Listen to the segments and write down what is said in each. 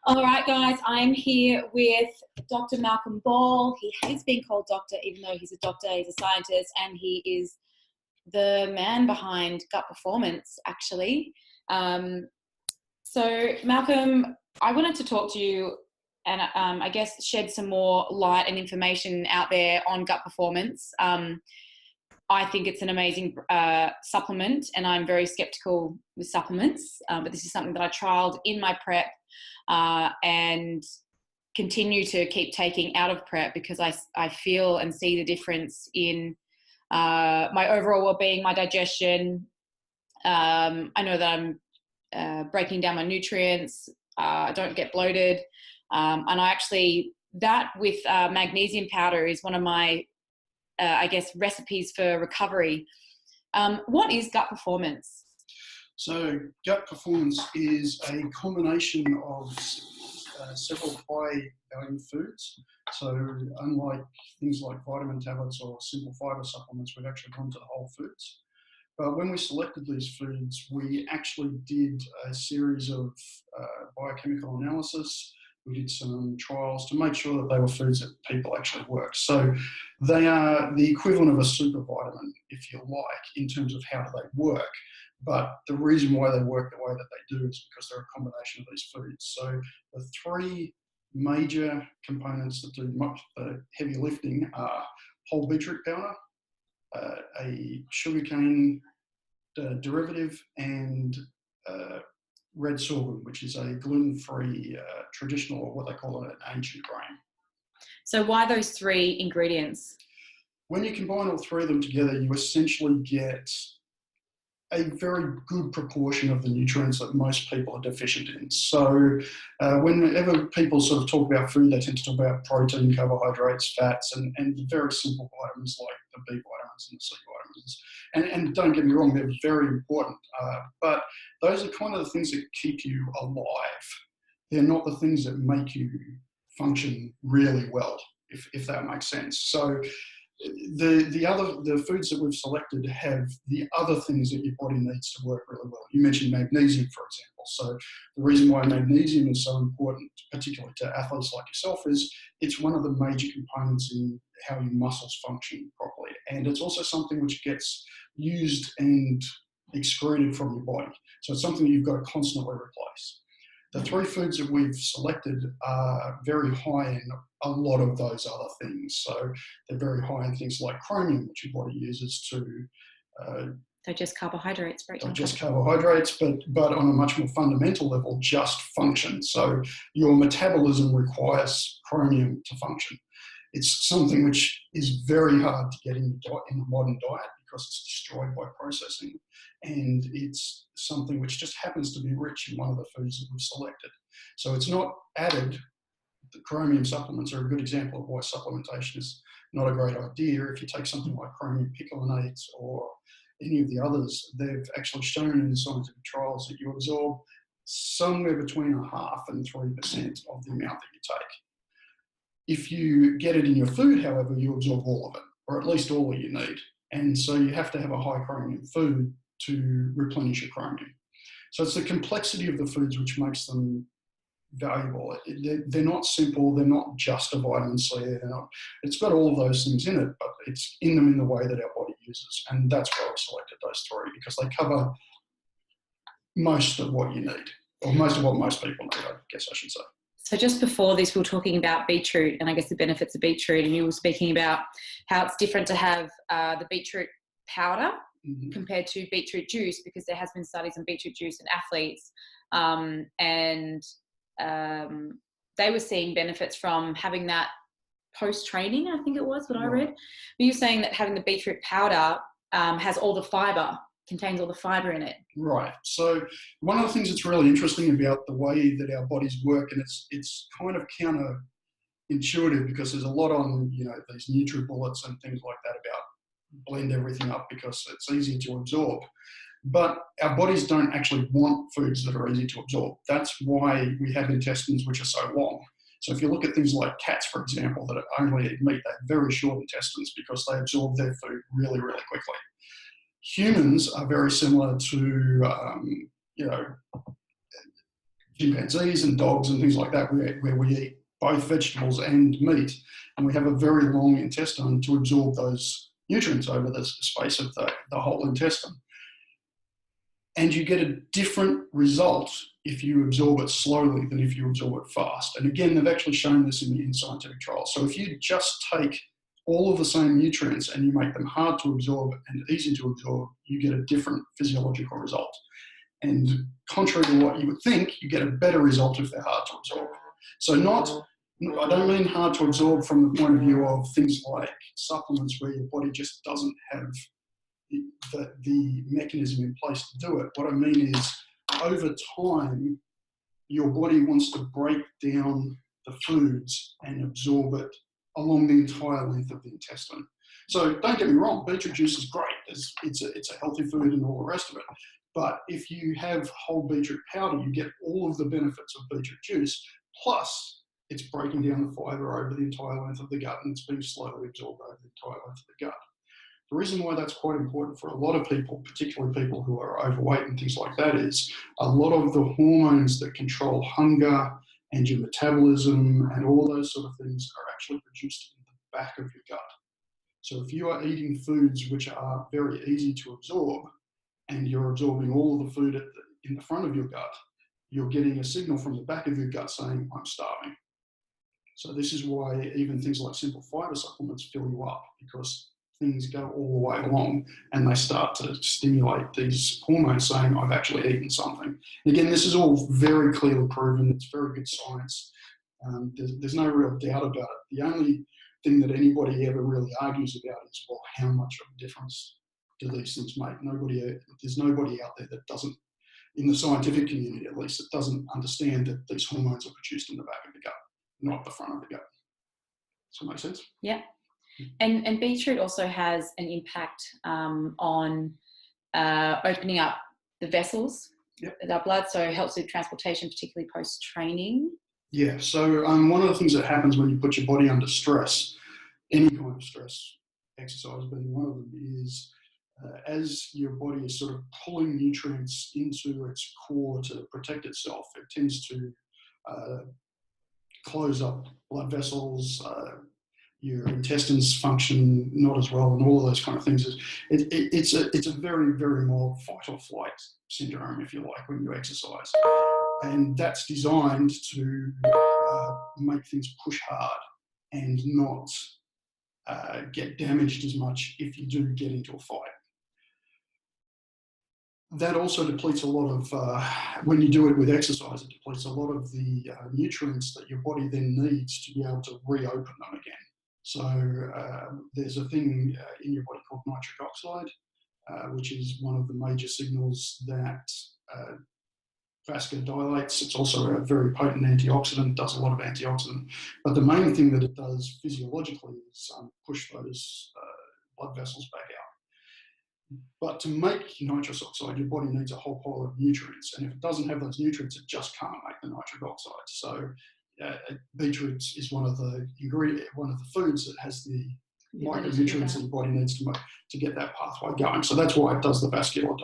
All right, guys, I'm here with Dr. Malcolm Ball. He has been called doctor, even though he's a doctor, he's a scientist, and he is the man behind Gut Performance, actually. So, Malcolm, I wanted to talk to you and I guess shed some more light and information out there on Gut Performance. I think it's an amazing supplement, and I'm very skeptical with supplements, but this is something that I trialed in my prep and continue to keep taking out of prep because I feel and see the difference in my overall well-being, my digestion. I know that I'm breaking down my nutrients. I don't get bloated. And I actually, that with magnesium powder is one of my I guess, recipes for recovery. What is Gut Performance? So Gut Performance is a combination of several high-value foods. So unlike things like vitamin tablets or simple fiber supplements, we've actually gone to the whole foods. But when we selected these foods, we actually did a series of biochemical analysis. We did some trials to make sure that they were foods that people actually work. So they are the equivalent of a super vitamin, if you like, in terms of how do they work. But the reason why they work the way that they do is because they're a combination of these foods. So the three major components that do much the heavy lifting are whole beetroot powder, a sugarcane derivative, and red sorghum, which is a gluten-free traditional, or what they call an ancient grain. So why those three ingredients? When you combine all three of them together, you essentially get a very good proportion of the nutrients that most people are deficient in. So whenever people sort of talk about food, they tend to talk about protein, carbohydrates, fats, and very simple vitamins like the B vitamins and the C vitamins. And don't get me wrong, they're very important. But those are kind of the things that keep you alive. They're not the things that make you function really well, if that makes sense. So the foods that we've selected have the other things that your body needs to work really well. You mentioned magnesium, for example. So the reason why magnesium is so important, particularly to athletes like yourself, is it's one of the major components in how your muscles function properly. And it's also something which gets used and excreted from your body. So it's something you've got to constantly replace. The three foods that we've selected are very high in a lot of those other things. So they're very high in things like chromium, which your body uses to digest carbohydrates, digest carbohydrates, but on a much more fundamental level, just function. So your metabolism requires chromium to function. It's something which is very hard to get in the modern diet because it's destroyed by processing. And it's something which just happens to be rich in one of the foods that we've selected. So it's not added. The chromium supplements are a good example of why supplementation is not a great idea. If you take something like chromium picolinate or any of the others, they've actually shown in scientific trials that you absorb somewhere between 0.5% and 3% of the amount that you take. If you get it in your food, however, you absorb all of it, or at least all that you need. And so you have to have a high chromium food to replenish your chromium. So it's the complexity of the foods which makes them valuable. They're not simple. They're not just a vitamin C. It's got all of those things in it, but it's in them in the way that our body uses. And that's why we selected those three, because they cover most of what you need, or most of what most people need, I guess I should say. So just before this, we were talking about beetroot and I guess the benefits of beetroot, and you were speaking about how it's different to have the beetroot powder compared to beetroot juice, because there has been studies on beetroot juice in athletes, and they were seeing benefits from having that post-training, I think it was what I read. But you're saying that having the beetroot powder has all the fibre, contains all the fibre in it. Right. So one of the things that's really interesting about the way that our bodies work, and it's kind of counterintuitive because there's a lot on, these NutriBullets and things like that about blend everything up because it's easier to absorb. But our bodies don't actually want foods that are easy to absorb. That's why we have intestines which are so long. So if you look at things like cats, for example, that only eat meat, they have very short intestines because they absorb their food really, really quickly. Humans are very similar to, chimpanzees and dogs and things like that, where we eat both vegetables and meat, and we have a very long intestine to absorb those nutrients over the space of the whole intestine. And you get a different result if you absorb it slowly than if you absorb it fast. And again, they've actually shown this in scientific trials. So if you just take all of the same nutrients and you make them hard to absorb and easy to absorb, you get a different physiological result. And contrary to what you would think, you get a better result if they're hard to absorb. So I don't mean hard to absorb from the point of view of things like supplements where your body just doesn't have the mechanism in place to do it. What I mean is, over time, your body wants to break down the foods and absorb it along the entire length of the intestine. So don't get me wrong, beetroot juice is great. It's a healthy food and all the rest of it. But if you have whole beetroot powder, you get all of the benefits of beetroot juice, plus it's breaking down the fibre over the entire length of the gut, and it's being slowly absorbed over the entire length of the gut. The reason why that's quite important for a lot of people, particularly people who are overweight and things like that, is a lot of the hormones that control hunger and your metabolism and all those sort of things are actually produced in the back of your gut. So if you are eating foods which are very easy to absorb, and you're absorbing all of the food in the front of your gut, you're getting a signal from the back of your gut saying, I'm starving. So this is why even things like simple fiber supplements fill you up, because things go all the way along and they start to stimulate these hormones saying, I've actually eaten something. And again, this is all very clearly proven. It's very good science. There's no real doubt about it. The only thing that anybody ever really argues about is, well, how much of a difference do these things make? There's nobody out there that doesn't, in the scientific community at least, that doesn't understand that these hormones are produced in the back of the gut, not the front of the gut. Does that make sense? Yeah. And beetroot also has an impact on opening up the vessels with our blood, so it helps with transportation, particularly post-training. Yeah, so one of the things that happens when you put your body under stress, any kind of stress, exercise being one of them, is as your body is sort of pulling nutrients into its core to protect itself, it tends to close up blood vessels, your intestines function not as well, and all of those kind of things. It's a very, very mild fight or flight syndrome, if you like, when you exercise. And that's designed to make things push hard and not get damaged as much if you do get into a fight. That also depletes a lot of, when you do it with exercise, it depletes a lot of the nutrients that your body then needs to be able to reopen them again. So there's a thing in your body called nitric oxide, which is one of the major signals that vasodilates. It's also a very potent antioxidant, does a lot of antioxidant. But the main thing that it does physiologically is push those blood vessels back out. But to make nitrous oxide, your body needs a whole pile of nutrients. And if it doesn't have those nutrients, it just can't make the nitric oxide. So beetroot is one of the foods that has the micronutrients that your body needs to get that pathway going. So that's why it does the vascular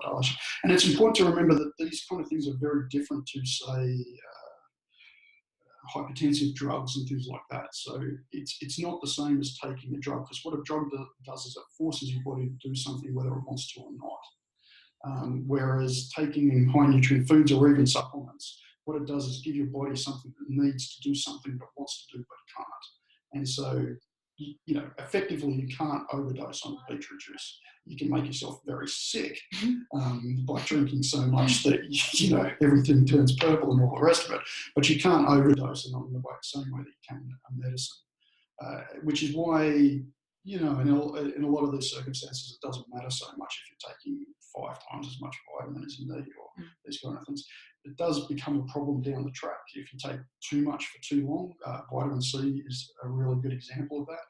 dilation. And it's important to remember that these kind of things are very different to, say, hypertensive drugs and things like that. So it's not the same as taking a drug, because what a drug does is it forces your body to do something whether it wants to or not. Whereas taking high nutrient foods or even supplements, what it does is give your body something that needs to do something but wants to do but can't. And so, effectively you can't overdose on beetroot juice. You can make yourself very sick by drinking so much that, everything turns purple and all the rest of it. But you can't overdose it on the same way that you can a medicine. Which is why, in a lot of these circumstances, it doesn't matter so much if you're taking 5 times as much vitamin as you need or these kind of things. It does become a problem down the track if you take too much for too long. Vitamin C is a really good example of that.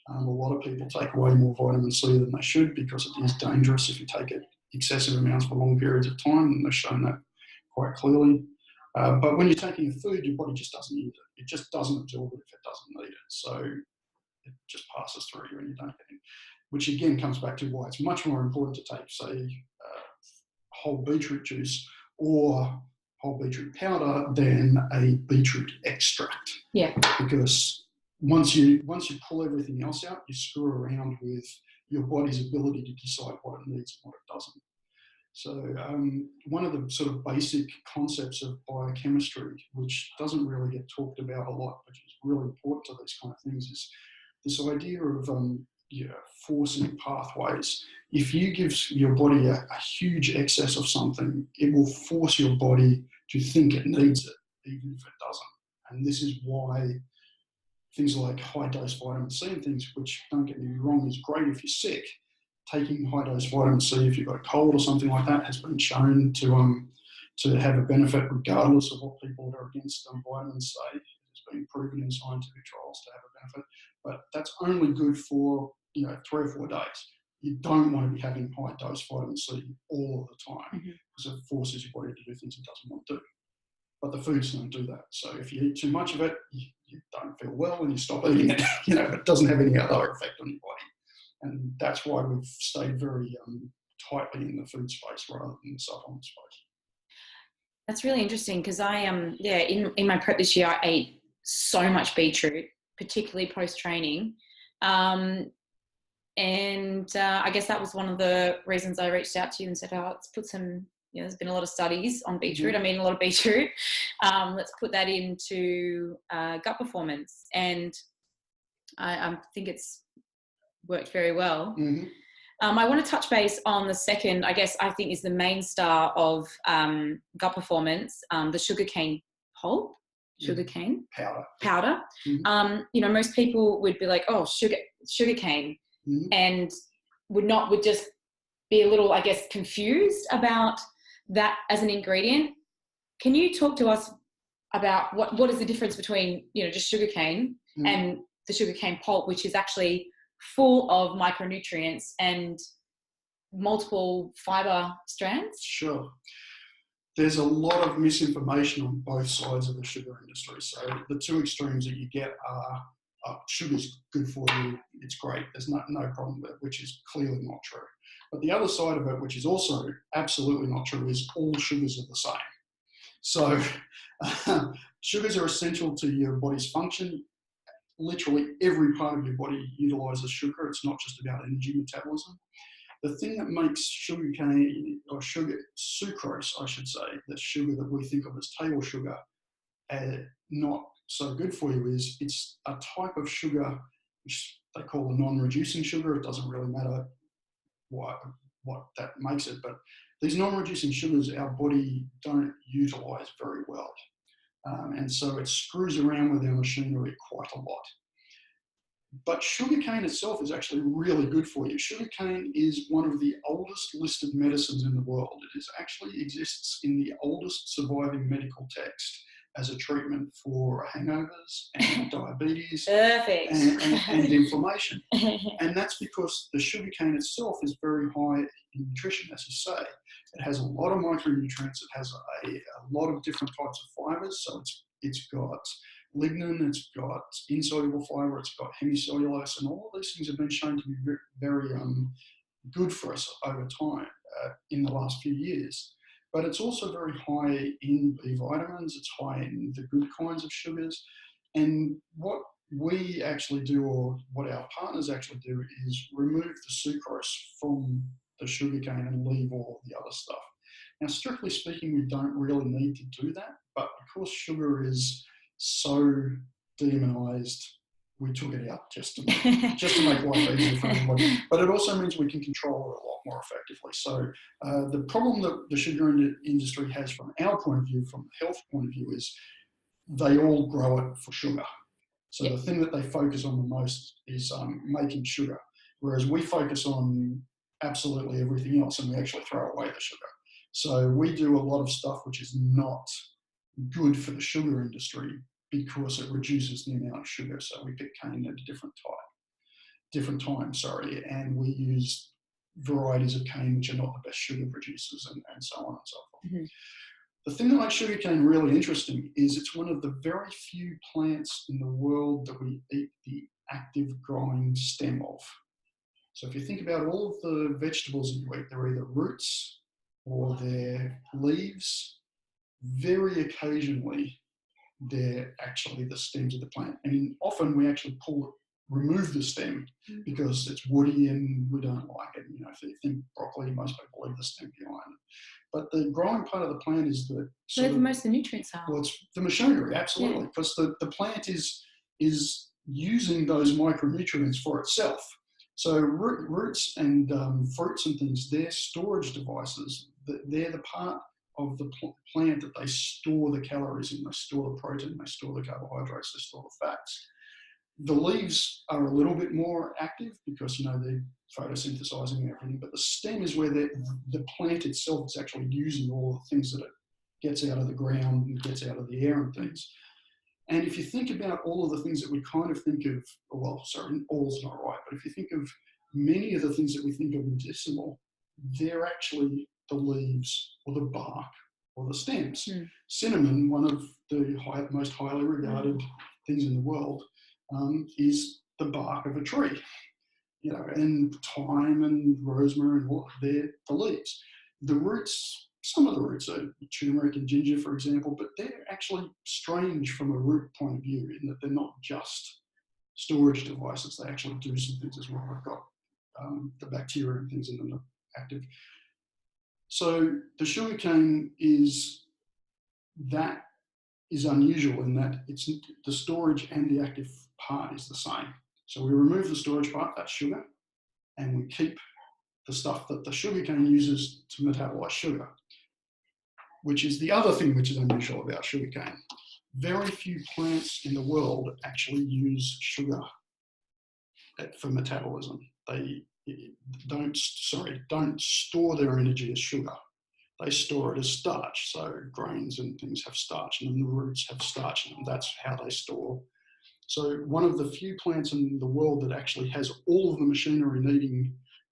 A lot of people take way more vitamin C than they should, because it is dangerous if you take it excessive amounts for long periods of time, and they've shown that quite clearly. But when you're taking a food, your body just doesn't use it. It just doesn't absorb it if it doesn't need it. So it just passes through you and you don't get it. Which again comes back to why it's much more important to take, say, whole beetroot juice or whole beetroot powder than a beetroot extract. Yeah. Because once you pull everything else out, you screw around with your body's ability to decide what it needs and what it doesn't. So one of the sort of basic concepts of biochemistry, which doesn't really get talked about a lot, but is really important to these kind of things, is this idea of forcing pathways. If you give your body a huge excess of something, it will force your body to think it needs it, even if it doesn't. And this is why things like high-dose vitamin C and things, which, don't get me wrong, is great if you're sick. Taking high-dose vitamin C if you've got a cold or something like that has been shown to have a benefit regardless of what people that are against vitamins say. It's been proven in scientific trials to have a benefit, but that's only good for 3 or 4 days. You don't want to be having high-dose vitamin C all of the time because it forces your body to do things it doesn't want to do. But the foods don't do that. So if you eat too much of it, you don't feel well and you stop eating it. It doesn't have any other effect on your body. And that's why we've stayed very tightly in the food space rather than the supplement space. That's really interesting because I in my prep this year I ate so much beetroot, particularly post-training. I guess that was one of the reasons I reached out to you and said, let's put some, there's been a lot of studies on beetroot. I mean, a lot of beetroot. Let's put that into gut performance. And I think it's worked very well. I want to touch base on the second, I guess I think is the main star of gut performance, the sugarcane pulp, sugarcane powder. Most people would be like, oh, sugarcane, and would just be a little, I guess, confused about that as an ingredient. Can you talk to us about what is the difference between, just sugarcane and the sugarcane pulp, which is actually full of micronutrients and multiple fiber strands? Sure. There's a lot of misinformation on both sides of the sugar industry. So the two extremes that you get are sugar's good for you, it's great, there's no problem with it, which is clearly not true. But the other side of it, which is also absolutely not true, is all sugars are the same. So sugars are essential to your body's function. Literally every part of your body utilizes sugar. It's not just about energy metabolism. The thing that makes sugarcane, or sucrose, I should say, the sugar that we think of as table sugar, not so good for you, is it's a type of sugar which they call a non-reducing sugar. It doesn't really matter what that makes it, but these non-reducing sugars our body don't utilize very well. And so it screws around with our machinery quite a lot. But sugarcane itself is actually really good for you. Sugarcane is one of the oldest listed medicines in the world. It actually exists in the oldest surviving medical text as a treatment for hangovers and diabetes and inflammation. And that's because the sugarcane itself is very high in nutrition, as you say. It has a lot of micronutrients. It has a lot of different types of fibers. So it's got lignin, it's got insoluble fiber, it's got hemicellulose, and all of these things have been shown to be very good for us over time in the last few years. But it's also very high in B vitamins, it's high in the good kinds of sugars. And what we actually do, or what our partners actually do, is remove the sucrose from the sugarcane and leave all of the other stuff. Now, strictly speaking, we don't really need to do that, but because sugar is so demonized, we took it out just to make life easier for everybody. But it also means we can control it a lot more effectively. So the problem that the sugar industry has from our point of view, from the health point of view, is they all grow it for sugar. So the thing that they focus on the most is making sugar, whereas we focus on absolutely everything else and we actually throw away the sugar. So we do a lot of stuff which is not good for the sugar industry because it reduces the amount of sugar. So we pick cane at a different time, and we use varieties of cane which are not the best sugar producers, and so on and so forth. The thing that makes sugarcane really interesting is it's one of the very few plants in the world that we eat the active growing stem of. So if you think about all of the vegetables that you eat, they're either roots or they're leaves very occasionally, they're actually the stems of the plant. And often we actually remove the stem because it's woody and we don't like it. You know, if you think broccoli, most people leave the stem behind. But the growing part of the plant is the where most of the nutrients are. Well, it's the machinery, absolutely, because the plant is using those micronutrients for itself. So roots and fruits and things, they're storage devices. They're the part of the plant that they store the calories in. They store the protein, they store the carbohydrates, they store the fats. The leaves are a little bit more active because, you know, they're photosynthesizing and everything, but the stem is where the plant itself is actually using all the things that it gets out of the ground and gets out of the air and things. And if you think about all of the things that we kind of think of, well, sorry, all's not right, but if you think of many of the things that we think of medicinal, they're actually the leaves or the bark or the stems. Cinnamon, one of the most highly regarded things in the world, is the bark of a tree. You know, and thyme and rosemary and all, they're the leaves. The roots, some of the roots are turmeric and ginger, for example, but they're actually strange from a root point of view in that they're not just storage devices. They actually do some things as well. They've got the bacteria and things in them that are active. So the sugarcane is unusual in that it's the storage and the active part is the same. So we remove the storage part, that's sugar, and we keep the stuff that the sugarcane uses to metabolize sugar, which is the other thing which is unusual about sugarcane. Very few plants in the world actually use sugar for metabolism. They don't store their energy as sugar. They store it as starch. So grains and things have starch, and then the roots have starch in them. That's how they store. So one of the few plants in the world that actually has all of the machinery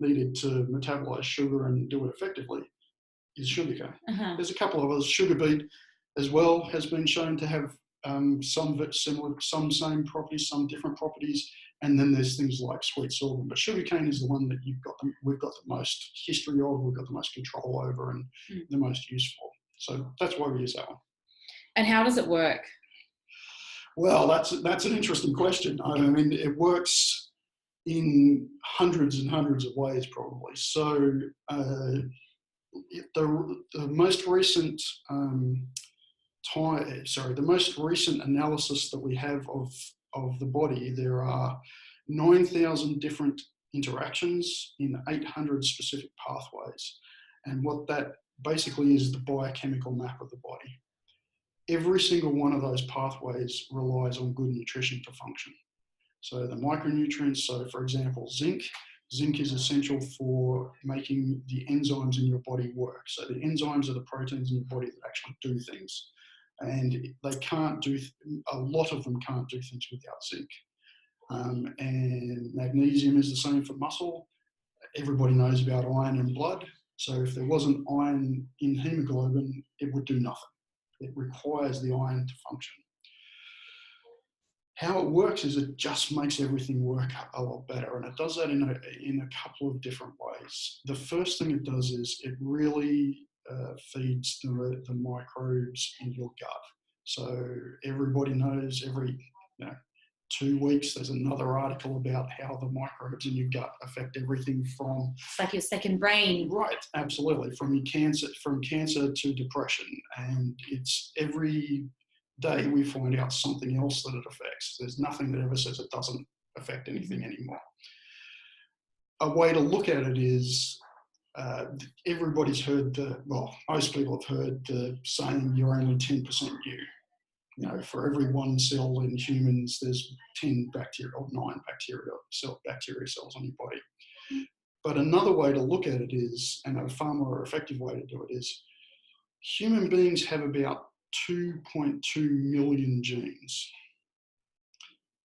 needed to metabolize sugar and do it effectively is sugarcane. There's a couple of others. Sugar beet as well has been shown to have some similar, some same properties, some different properties, and then there's things like sweet sorghum. But sugarcane is the one that we've got the most history of, we've got the most control over, and the most useful. So that's why we use that one. And how does it work? Well, that's an interesting question. I mean, it works in hundreds and hundreds of ways, probably. So the most recent the most recent analysis that we have of the body, there are 9,000 different interactions in 800 specific pathways. And what that basically is the biochemical map of the body. Every single one of those pathways relies on good nutrition to function. So the micronutrients, so for example, zinc is essential for making the enzymes in your body work. So the enzymes are the proteins in your body that actually do things. And they can't do, a lot of them can't do things without zinc. And magnesium is the same for muscle. Everybody knows about iron in blood. So if there wasn't iron in hemoglobin, it would do nothing. It requires the iron to function. How it works is it just makes everything work a lot better, and it does that in a couple of different ways. The first thing it does is it really feeds the microbes in your gut. So everybody knows every 2 weeks there's another article about how the microbes in your gut affect everything from... It's like your second brain. Right, absolutely. From cancer to depression. And it's every day we find out something else that it affects. There's nothing that ever says it doesn't affect anything anymore. A way to look at it is everybody's heard most people have heard the saying, you're only 10% you. You know, for every one cell in humans, there's 10 bacteria or 9 bacteria cells on your body. But another way to look at it is, and a far more effective way to do it is, human beings have about 2.2 million genes.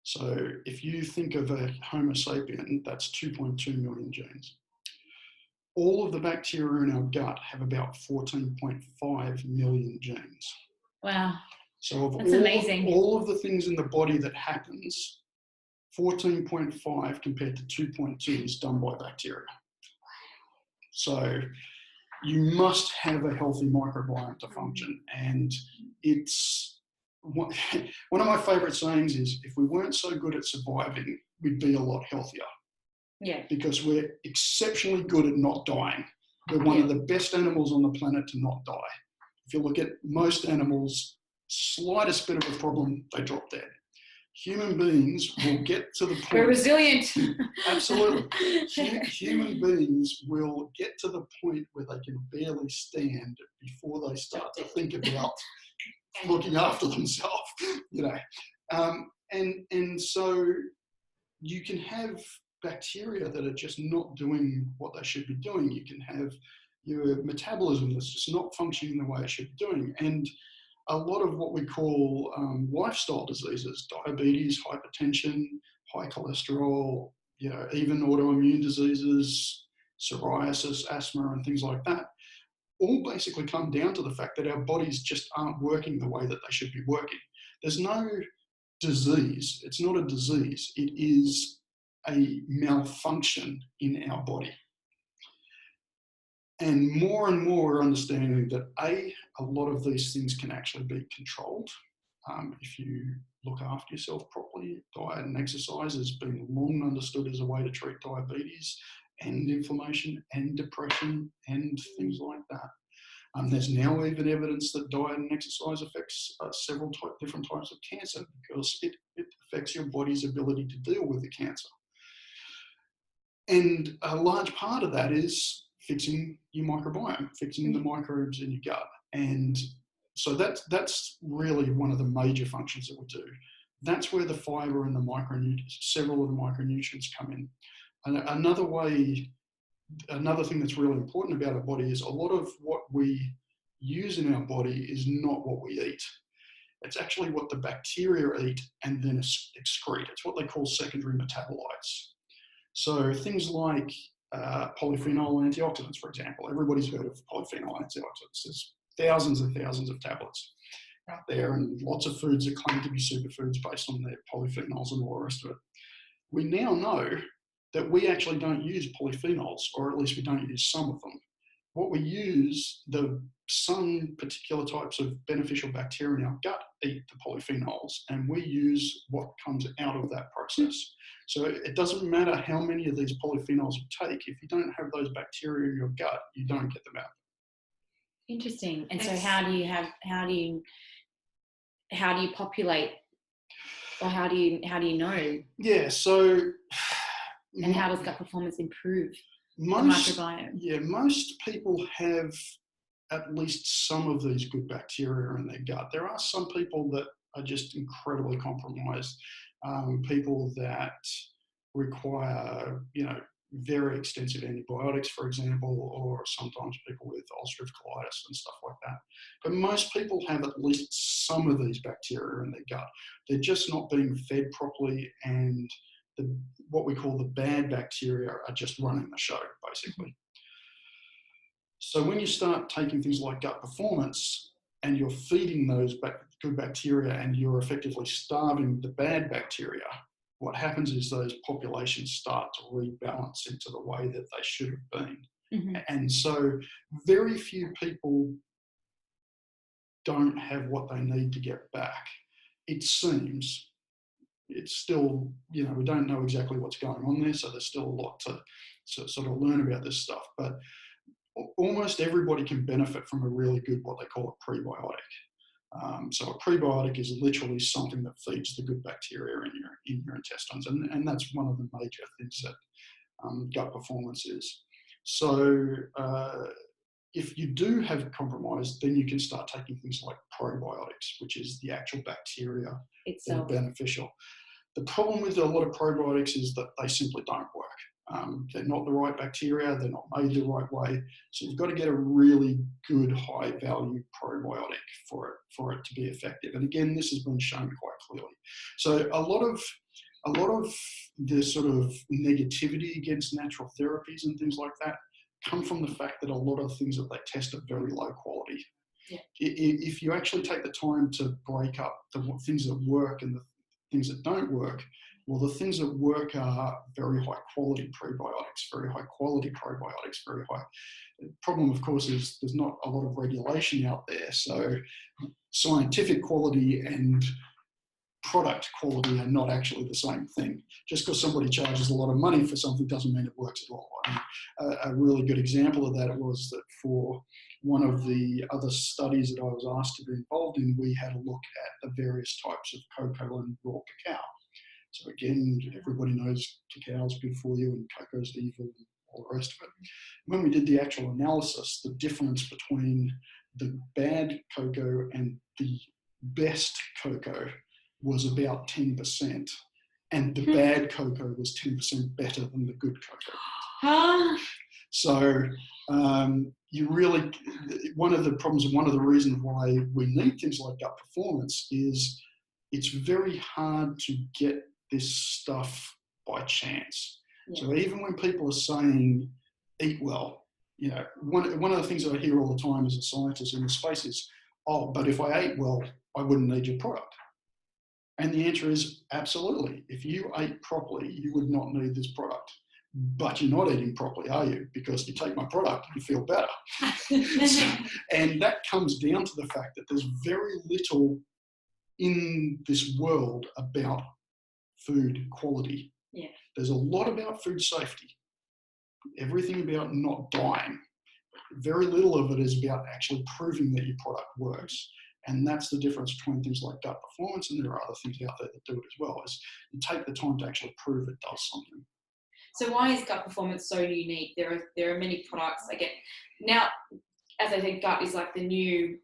So if you think of a Homo sapien, that's 2.2 million genes. All of the bacteria in our gut have about 14.5 million genes. Wow. So that's amazing. All of the things in the body that happens, 14.5 compared to 2.2 is done by bacteria. So you must have a healthy microbiome to function. And it's one of my favorite sayings is, if we weren't so good at surviving, we'd be a lot healthier. Yeah. Because we're exceptionally good at not dying. We're one of the best animals on the planet to not die. If you look at most animals, slightest bit of a problem, they drop dead. Human beings will get to the point. We're resilient. Absolutely. Human beings will get to the point where they can barely stand before they start to think about looking after themselves, you know. And so you can have bacteria that are just not doing what they should be doing. You can have your metabolism that's just not functioning the way it should be doing. And a lot of what we call lifestyle diseases, diabetes, hypertension, high cholesterol, you know, even autoimmune diseases, psoriasis, asthma, and things like that, all basically come down to the fact that our bodies just aren't working the way that they should be working. There's no disease. It's not a disease. It is a malfunction in our body. And more we're understanding that a lot of these things can actually be controlled if you look after yourself properly. Diet and exercise has been long understood as a way to treat diabetes and inflammation and depression and things like that. There's now even evidence that diet and exercise affects several different types of cancer, because it affects your body's ability to deal with the cancer. And a large part of that is fixing your microbiome, fixing the microbes in your gut. And so that's really one of the major functions that we do. That's where the fiber and the micronutrients, several of the micronutrients come in. And another thing that's really important about our body is a lot of what we use in our body is not what we eat. It's actually what the bacteria eat and then excrete. It's what they call secondary metabolites. So things like polyphenol antioxidants, for example. Everybody's heard of polyphenol antioxidants. There's thousands and thousands of tablets out there, and lots of foods that claim to be superfoods based on their polyphenols and all the rest of it. We now know that we actually don't use polyphenols, or at least we don't use some of them. What we use, some particular types of beneficial bacteria in our gut eat the polyphenols, and we use what comes out of that process. So it doesn't matter how many of these polyphenols you take, if you don't have those bacteria in your gut, you don't get them out. Interesting. And so how do you populate, or how do you know? Yeah, so and how does gut performance improve the microbiome? Yeah, most people have at least some of these good bacteria in their gut. There are some people that are just incredibly compromised. People that require, very extensive antibiotics, for example, or sometimes people with ulcerative colitis and stuff like that. But most people have at least some of these bacteria in their gut. They're just not being fed properly, and what we call the bad bacteria are just running the show, basically. So when you start taking things like gut performance and you're feeding those good bacteria and you're effectively starving the bad bacteria, what happens is those populations start to rebalance into the way that they should have been. Mm-hmm. And so very few people don't have what they need to get back. It seems. It's still, we don't know exactly what's going on there, so there's still a lot to sort of learn about this stuff. But almost everybody can benefit from a really good, what they call a prebiotic. So a prebiotic is literally something that feeds the good bacteria in your intestines, and that's one of the major things that gut performance is. So if you do have it compromised, then you can start taking things like probiotics, which is the actual bacteria that are beneficial. The problem with a lot of probiotics is that they simply don't work. They're not the right bacteria, they're not made the right way. So you've got to get a really good high value probiotic for it to be effective. And again, this has been shown quite clearly. So a lot of the sort of negativity against natural therapies and things like that come from the fact that a lot of things that they test are very low quality. Yeah. If you actually take the time to break up the things that work and the things that don't work, Well, the things that work are very high quality prebiotics, very high quality probiotics, very high. The problem, of course, is there's not a lot of regulation out there. So scientific quality and product quality are not actually the same thing. Just because somebody charges a lot of money for something doesn't mean it works at all. I mean, a really good example of that was that for one of the other studies that I was asked to be involved in, we had a look at the various types of cocoa and raw cacao. So again, everybody knows cacao is good for you and cocoa is evil and all the rest of it. When we did the actual analysis, the difference between the bad cocoa and the best cocoa was about 10%, and the bad cocoa was 10% better than the good cocoa. Huh? So you really, one of the problems and one of the reasons why we need things like gut performance is it's very hard to get this stuff by chance. Yeah. So even when people are saying eat well, you know, one of the things that I hear all the time as a scientist in the space is, oh, but if I ate well, I wouldn't need your product. And the answer is absolutely. If you ate properly, you would not need this product. But you're not eating properly, are you? Because you take my product and you feel better. And that comes down to the fact that there's very little in this world about food quality. Yeah. There's a lot about food safety. Everything about not dying. Very little of it is about actually proving that your product works. And that's the difference between things like gut performance, and there are other things out there that do it as well, is you take the time to actually prove it does something. So why is gut performance so unique? There are many products. I get now, as I think, gut is like the new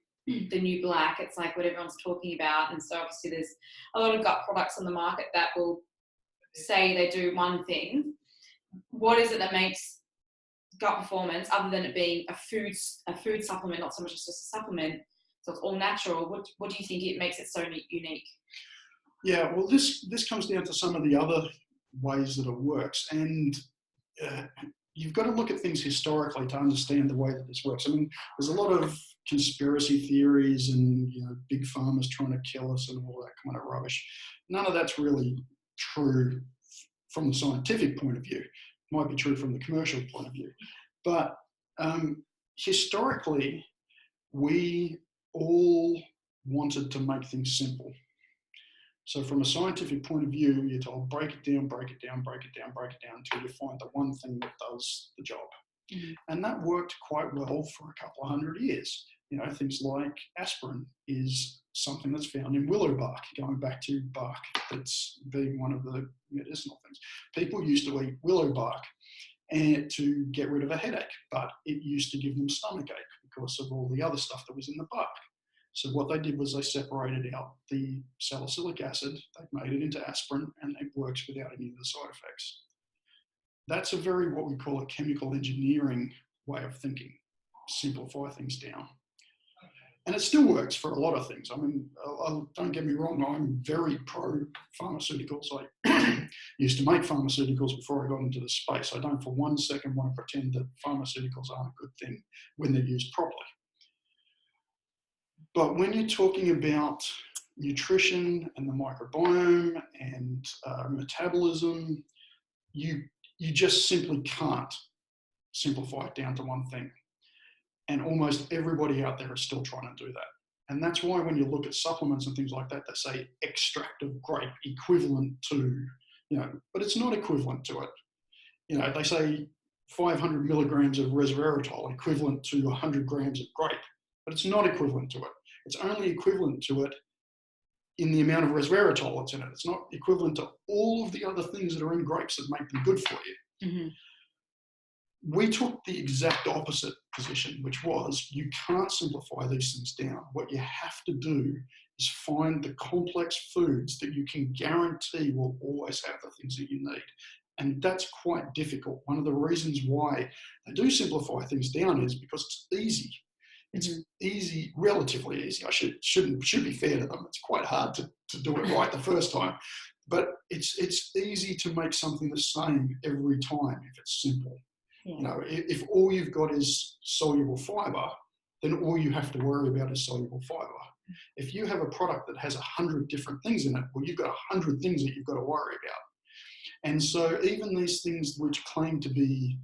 black. It's like what everyone's talking about. And so obviously there's a lot of gut products on the market that will say they do one thing. What is it that makes gut performance, other than it being a food supplement, not so much as just a supplement, so it's all natural? What do you think it makes it so unique? Yeah, well, this comes down to some of the other ways that it works, and you've got to look at things historically to understand the way that this works. I mean, there's a lot of conspiracy theories and, you know, big pharma's trying to kill us and all that kind of rubbish. None of that's really true from the scientific point of view. It might be true from the commercial point of view, but historically, we all wanted to make things simple. So from a scientific point of view, you're told break it down, break it down, break it down, break it down until you find the one thing that does the job. Mm-hmm. And that worked quite well for a couple of hundred years. You know, things like aspirin is something that's found in willow bark, going back to bark that's being one of the medicinal things. People used to eat willow bark and to get rid of a headache, but it used to give them stomachache because of all the other stuff that was in the bark. So what they did was they separated out the salicylic acid, they made it into aspirin, and it works without any of the side effects. That's a very, what we call a chemical engineering way of thinking, simplify things down. And it still works for a lot of things. I mean, don't get me wrong, I'm very pro-pharmaceuticals. I used to make pharmaceuticals before I got into the space. I don't for one second want to pretend that pharmaceuticals aren't a good thing when they're used properly. But when you're talking about nutrition and the microbiome and metabolism, you just simply can't simplify it down to one thing. And almost everybody out there is still trying to do that. And that's why when you look at supplements and things like that, they say extract of grape equivalent to, you know, but it's not equivalent to it. You know, they say 500 milligrams of resveratrol equivalent to 100 grams of grape, but it's not equivalent to it. It's only equivalent to it in the amount of resveratrol that's in it. It's not equivalent to all of the other things that are in grapes that make them good for you. Mm-hmm. We took the exact opposite position, which was you can't simplify these things down. What you have to do is find the complex foods that you can guarantee will always have the things that you need. And that's quite difficult. One of the reasons why they do simplify things down is because it's easy. It's easy, relatively easy. I should be fair to them. It's quite hard to do it right the first time. But it's easy to make something the same every time if it's simple. Yeah. You know, if all you've got is soluble fiber, then all you have to worry about is soluble fiber. If you have a product that has 100 different things in it, well, you've got 100 things that you've got to worry about. And so even these things which claim to be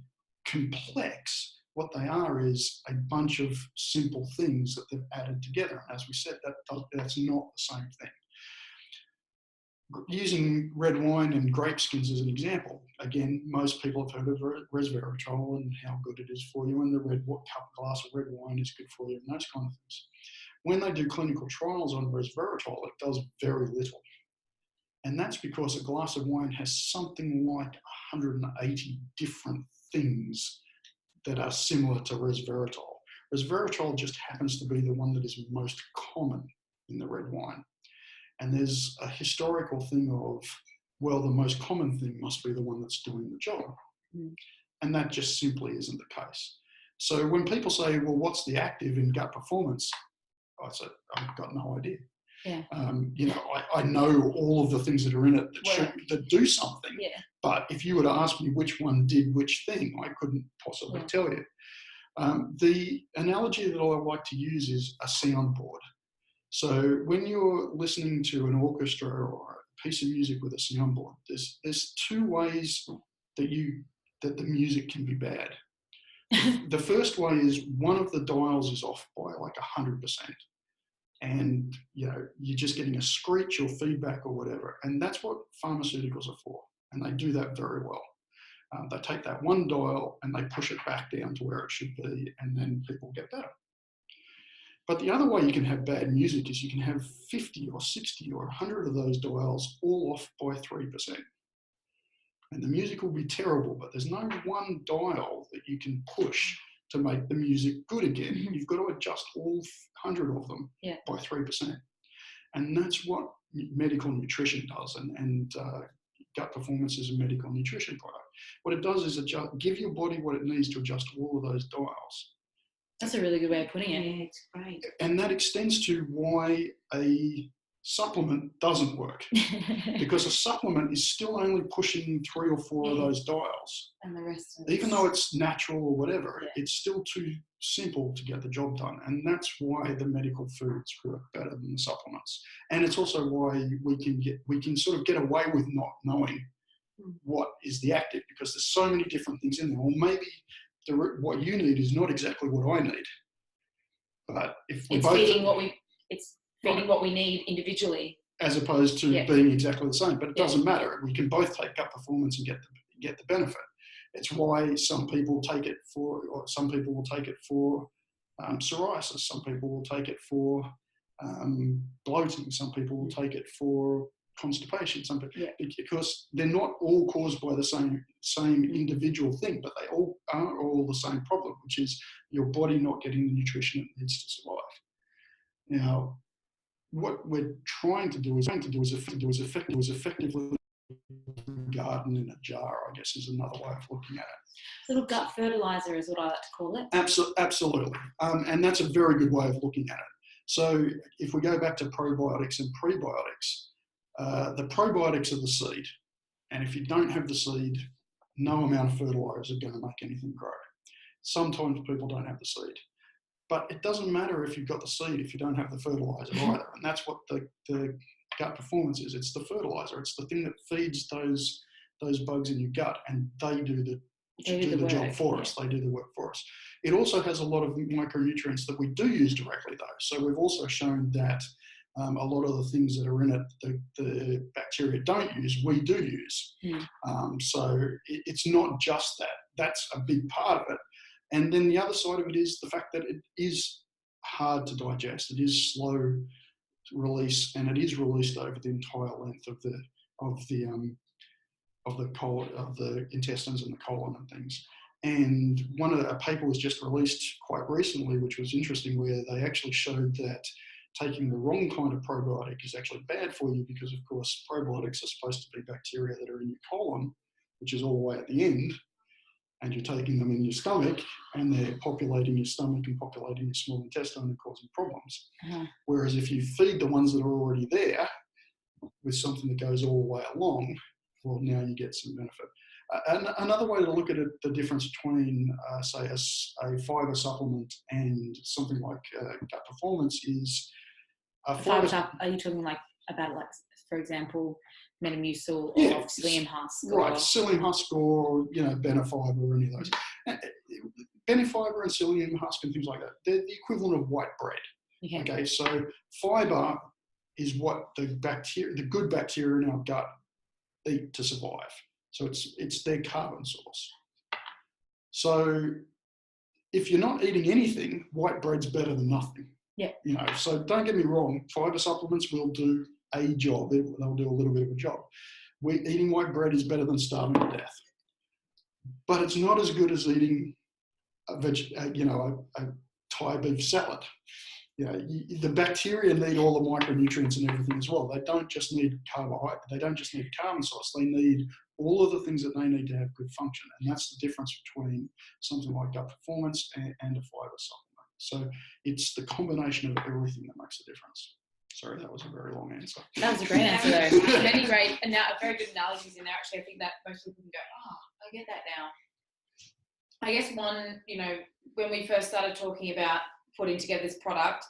complex, what they are is a bunch of simple things that they've added together. And as we said, that's not the same thing. Using red wine and grape skins as an example, again, most people have heard of resveratrol and how good it is for you, and glass of red wine is good for you, and those kind of things. When they do clinical trials on resveratrol, it does very little. And that's because a glass of wine has something like 180 different things that are similar to resveratrol. Resveratrol just happens to be the one that is most common in the red wine. And there's a historical thing of, well, the most common thing must be the one that's doing the job. Mm. And that just simply isn't the case. So when people say, well, what's the active in gut performance? I said, I've got no idea. Yeah. I know all of the things that are in it that do something. Yeah. But if you were to ask me which one did which thing, I couldn't possibly tell you. The analogy that I like to use is a soundboard. So when you're listening to an orchestra or a piece of music with a soundboard, there's two ways that the music can be bad. The first way is one of the dials is off by like 100%. And you're just getting a screech or feedback or whatever. And that's what pharmaceuticals are for. And they do that very well. They take that one dial and they push it back down to where it should be, and then people get better. But the other way you can have bad music is you can have 50 or 60 or 100 of those dials all off by 3%. And the music will be terrible, but there's no one dial that you can push to make the music good again. Mm-hmm. You've got to adjust all 100 of them by 3%. And that's what medical nutrition does. And gut performance is a medical nutrition product. What it does is give your body what it needs to adjust all of those dials. That's a really good way of putting it. Yeah, it's great. And that extends to why a supplement doesn't work. Because a supplement is still only pushing 3 or 4 of those dials. And the rest even though it's natural or whatever, it's still too simple to get the job done. And that's why the medical foods work better than the supplements. And it's also why we can sort of get away with not knowing what is the active, because there's so many different things in there. Or maybe what you need is not exactly what I need. But if it's feeding what we need individually, as opposed to being exactly the same. But it doesn't matter. We can both take gut performance and get the benefit. It's why some people take it for, or some people will take it for psoriasis. Some people will take it for bloating. Some people will take it for constipation. Some people, because they're not all caused by the same individual thing, but they all are all the same problem, which is your body not getting the nutrition it needs to survive. Now, what we're trying to do is effectively garden in a jar, I guess, is another way of looking at it. Little gut fertilizer is what I like to call it. Absolutely. And that's a very good way of looking at it. So if we go back to probiotics and prebiotics, the probiotics are the seed. And if you don't have the seed, no amount of fertilizer is going to make anything grow. Sometimes people don't have the seed. But it doesn't matter if you've got the seed if you don't have the fertilizer either. And that's what the gut performance is. It's the fertilizer. It's the thing that feeds those bugs in your gut, and they do the job for us. They do the work for us. It also has a lot of micronutrients that we do use directly, though. So we've also shown that a lot of the things that are in it, the bacteria don't use, we do use. So it's not just that. That's a big part of it. And then the other side of it is the fact that it is hard to digest. It is slow release, and it is released over the entire length of the intestines and the colon and things. And a paper was just released quite recently, which was interesting, where they actually showed that taking the wrong kind of probiotic is actually bad for you, because of course probiotics are supposed to be bacteria that are in your colon, which is all the way at the end. And you're taking them in your stomach, and they're populating your stomach and populating your small intestine and causing problems. Whereas if you feed the ones that are already there with something that goes all the way along, well, now you get some benefit. And another way to look at it, the difference between, say, a fibre supplement and something like gut performance is... Fibre, are you talking like about it, like, for example, Metamucil Yeah. or psyllium husk? Right, psyllium husk or, Benefiber or any of those. Benefiber and psyllium husk and things like that, they're the equivalent of white bread. Okay, so fiber is what the good bacteria in our gut eat to survive. So it's their carbon source. So if you're not eating anything, white bread's better than nothing. Yeah. So don't get me wrong, fiber supplements will do a job. They'll do a little bit of a job. Eating white bread is better than starving to death. But it's not as good as eating a Thai beef salad. The bacteria need all the micronutrients and everything as well. They don't just need carbohydrate. They don't just need a carbon source. They need all of the things that they need to have good function. And that's the difference between something like Gut Performance and a fiber supplement. So it's the combination of everything that makes a difference. Sorry, that was a very long answer. That was a great answer, though. Many great, very good analogies in there. Actually, I think that most people can go, I get that now. I guess one, when we first started talking about putting together this product,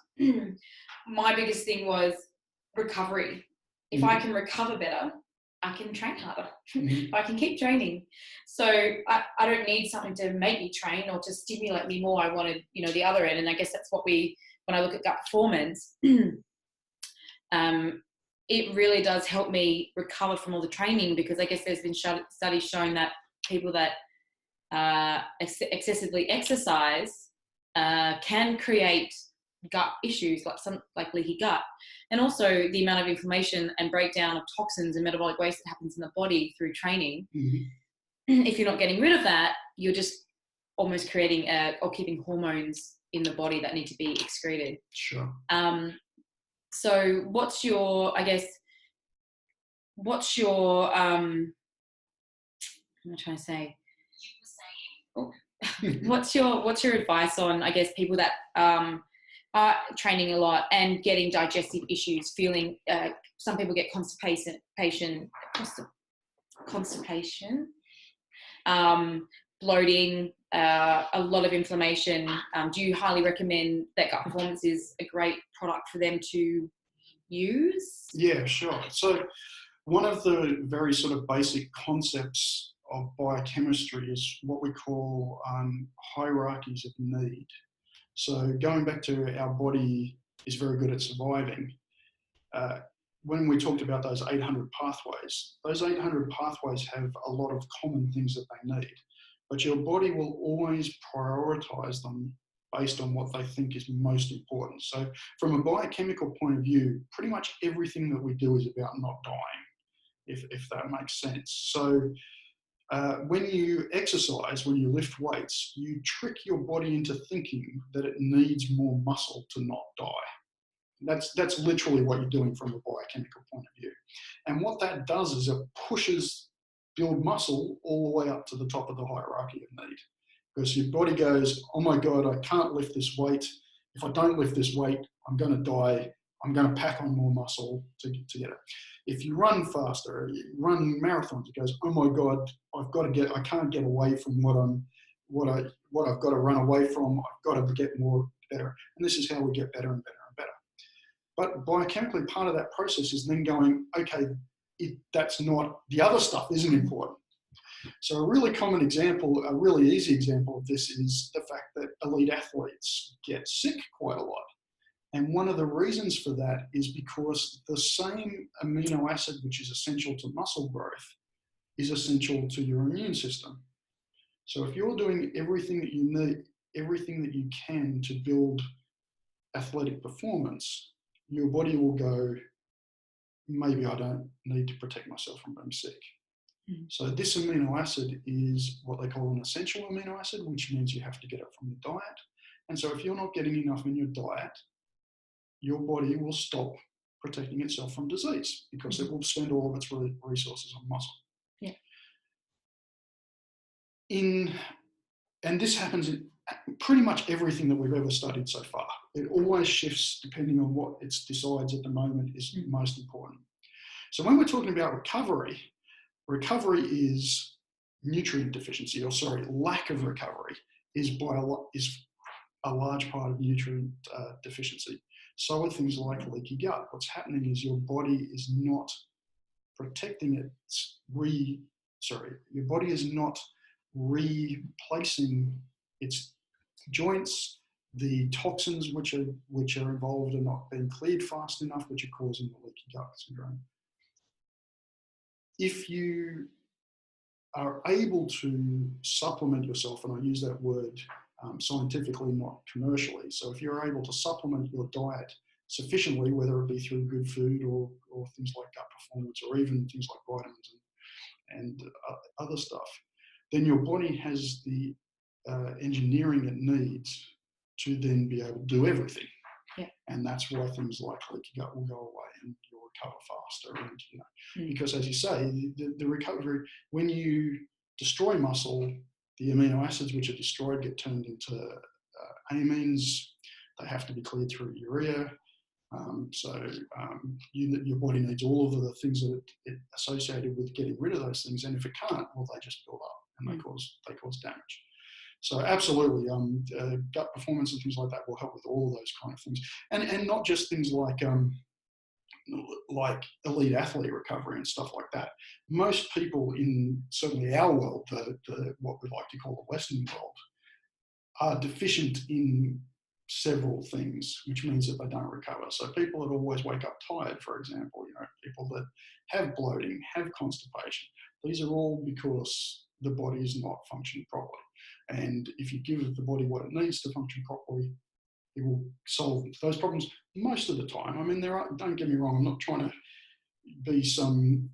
my biggest thing was recovery. If I can recover better, I can train harder. I can keep training. So I don't need something to make me train or to stimulate me more. I wanted, the other end. And I guess that's what when I look at Gut Performance, it really does help me recover from all the training, because I guess there's been studies showing that people that excessively exercise can create gut issues like leaky gut, and also the amount of inflammation and breakdown of toxins and metabolic waste that happens in the body through training. If you're not getting rid of that, you're just almost creating or keeping hormones in the body that need to be excreted. Sure. So what's your what am I trying to say? What's your advice on, I guess, people that are training a lot and getting digestive issues, feeling some people get constipation, bloating, a lot of inflammation. Do you highly recommend that Gut Performance is a great product for them to use? Yeah, sure. So one of the very sort of basic concepts of biochemistry is what we call hierarchies of need. So going back to our body is very good at surviving. When we talked about those 800 pathways, those 800 pathways have a lot of common things that they need, but your body will always prioritize them based on what they think is most important. So from a biochemical point of view, pretty much everything that we do is about not dying, if that makes sense. So when you exercise, when you lift weights, you trick your body into thinking that it needs more muscle to not die. That's literally what you're doing from a biochemical point of view. And what that does is it pushes build muscle all the way up to the top of the hierarchy of need. Because your body goes, oh my God, I can't lift this weight. If I don't lift this weight, I'm going to die. I'm going to pack on more muscle to get it. If you run faster, you run marathons, it goes, oh my God, I can't get away from what I've got to run away from. I've got to get better. And this is how we get better and better and better. But biochemically, part of that process is then going, okay, that's not, the other stuff isn't important. So a really common example, a really easy example of this is the fact that elite athletes get sick quite a lot. And one of the reasons for that is because the same amino acid, which is essential to muscle growth, is essential to your immune system. So if you're doing everything that you need, everything that you can to build athletic performance, your body will go, maybe I don't need to protect myself from being sick. So this amino acid is what they call an essential amino acid, which means you have to get it from your diet. And so if you're not getting enough in your diet, your body will stop protecting itself from disease because it will spend all of its resources on muscle. Yeah. And this happens in pretty much everything that we've ever studied so far. It always shifts depending on what it decides at the moment is most important. So when we're talking about recovery is nutrient deficiency, lack of recovery is a large part of nutrient deficiency. So are things like leaky gut. What's happening is your body is not protecting your body is not replacing its joints. The toxins which are involved are not being cleared fast enough, which are causing the leaky gut syndrome. If you are able to supplement yourself, and I use that word scientifically, not commercially. So if you're able to supplement your diet sufficiently, whether it be through good food or things like gut performance, or even things like vitamins and other stuff, then your body has the engineering it needs to then be able to do everything. Yeah. And that's why things like leaky gut will go away and you'll recover faster. And because as you say, the recovery, when you destroy muscle, the amino acids which are destroyed get turned into amines. They have to be cleared through urea. Your body needs all of the things that it associated with getting rid of those things, and if it can't, well, they just build up and they cause damage. So absolutely, gut performance and things like that will help with all of those kind of things, and not just things like elite athlete recovery and stuff like that. Most people in certainly our world, what we like to call the Western world, are deficient in several things, which means that they don't recover. So people that always wake up tired, for example, people that have bloating, have constipation, these are all because the body is not functioning properly. And if you give the body what it needs to function properly, it will solve those problems most of the time. I mean, don't get me wrong, I'm not trying to be some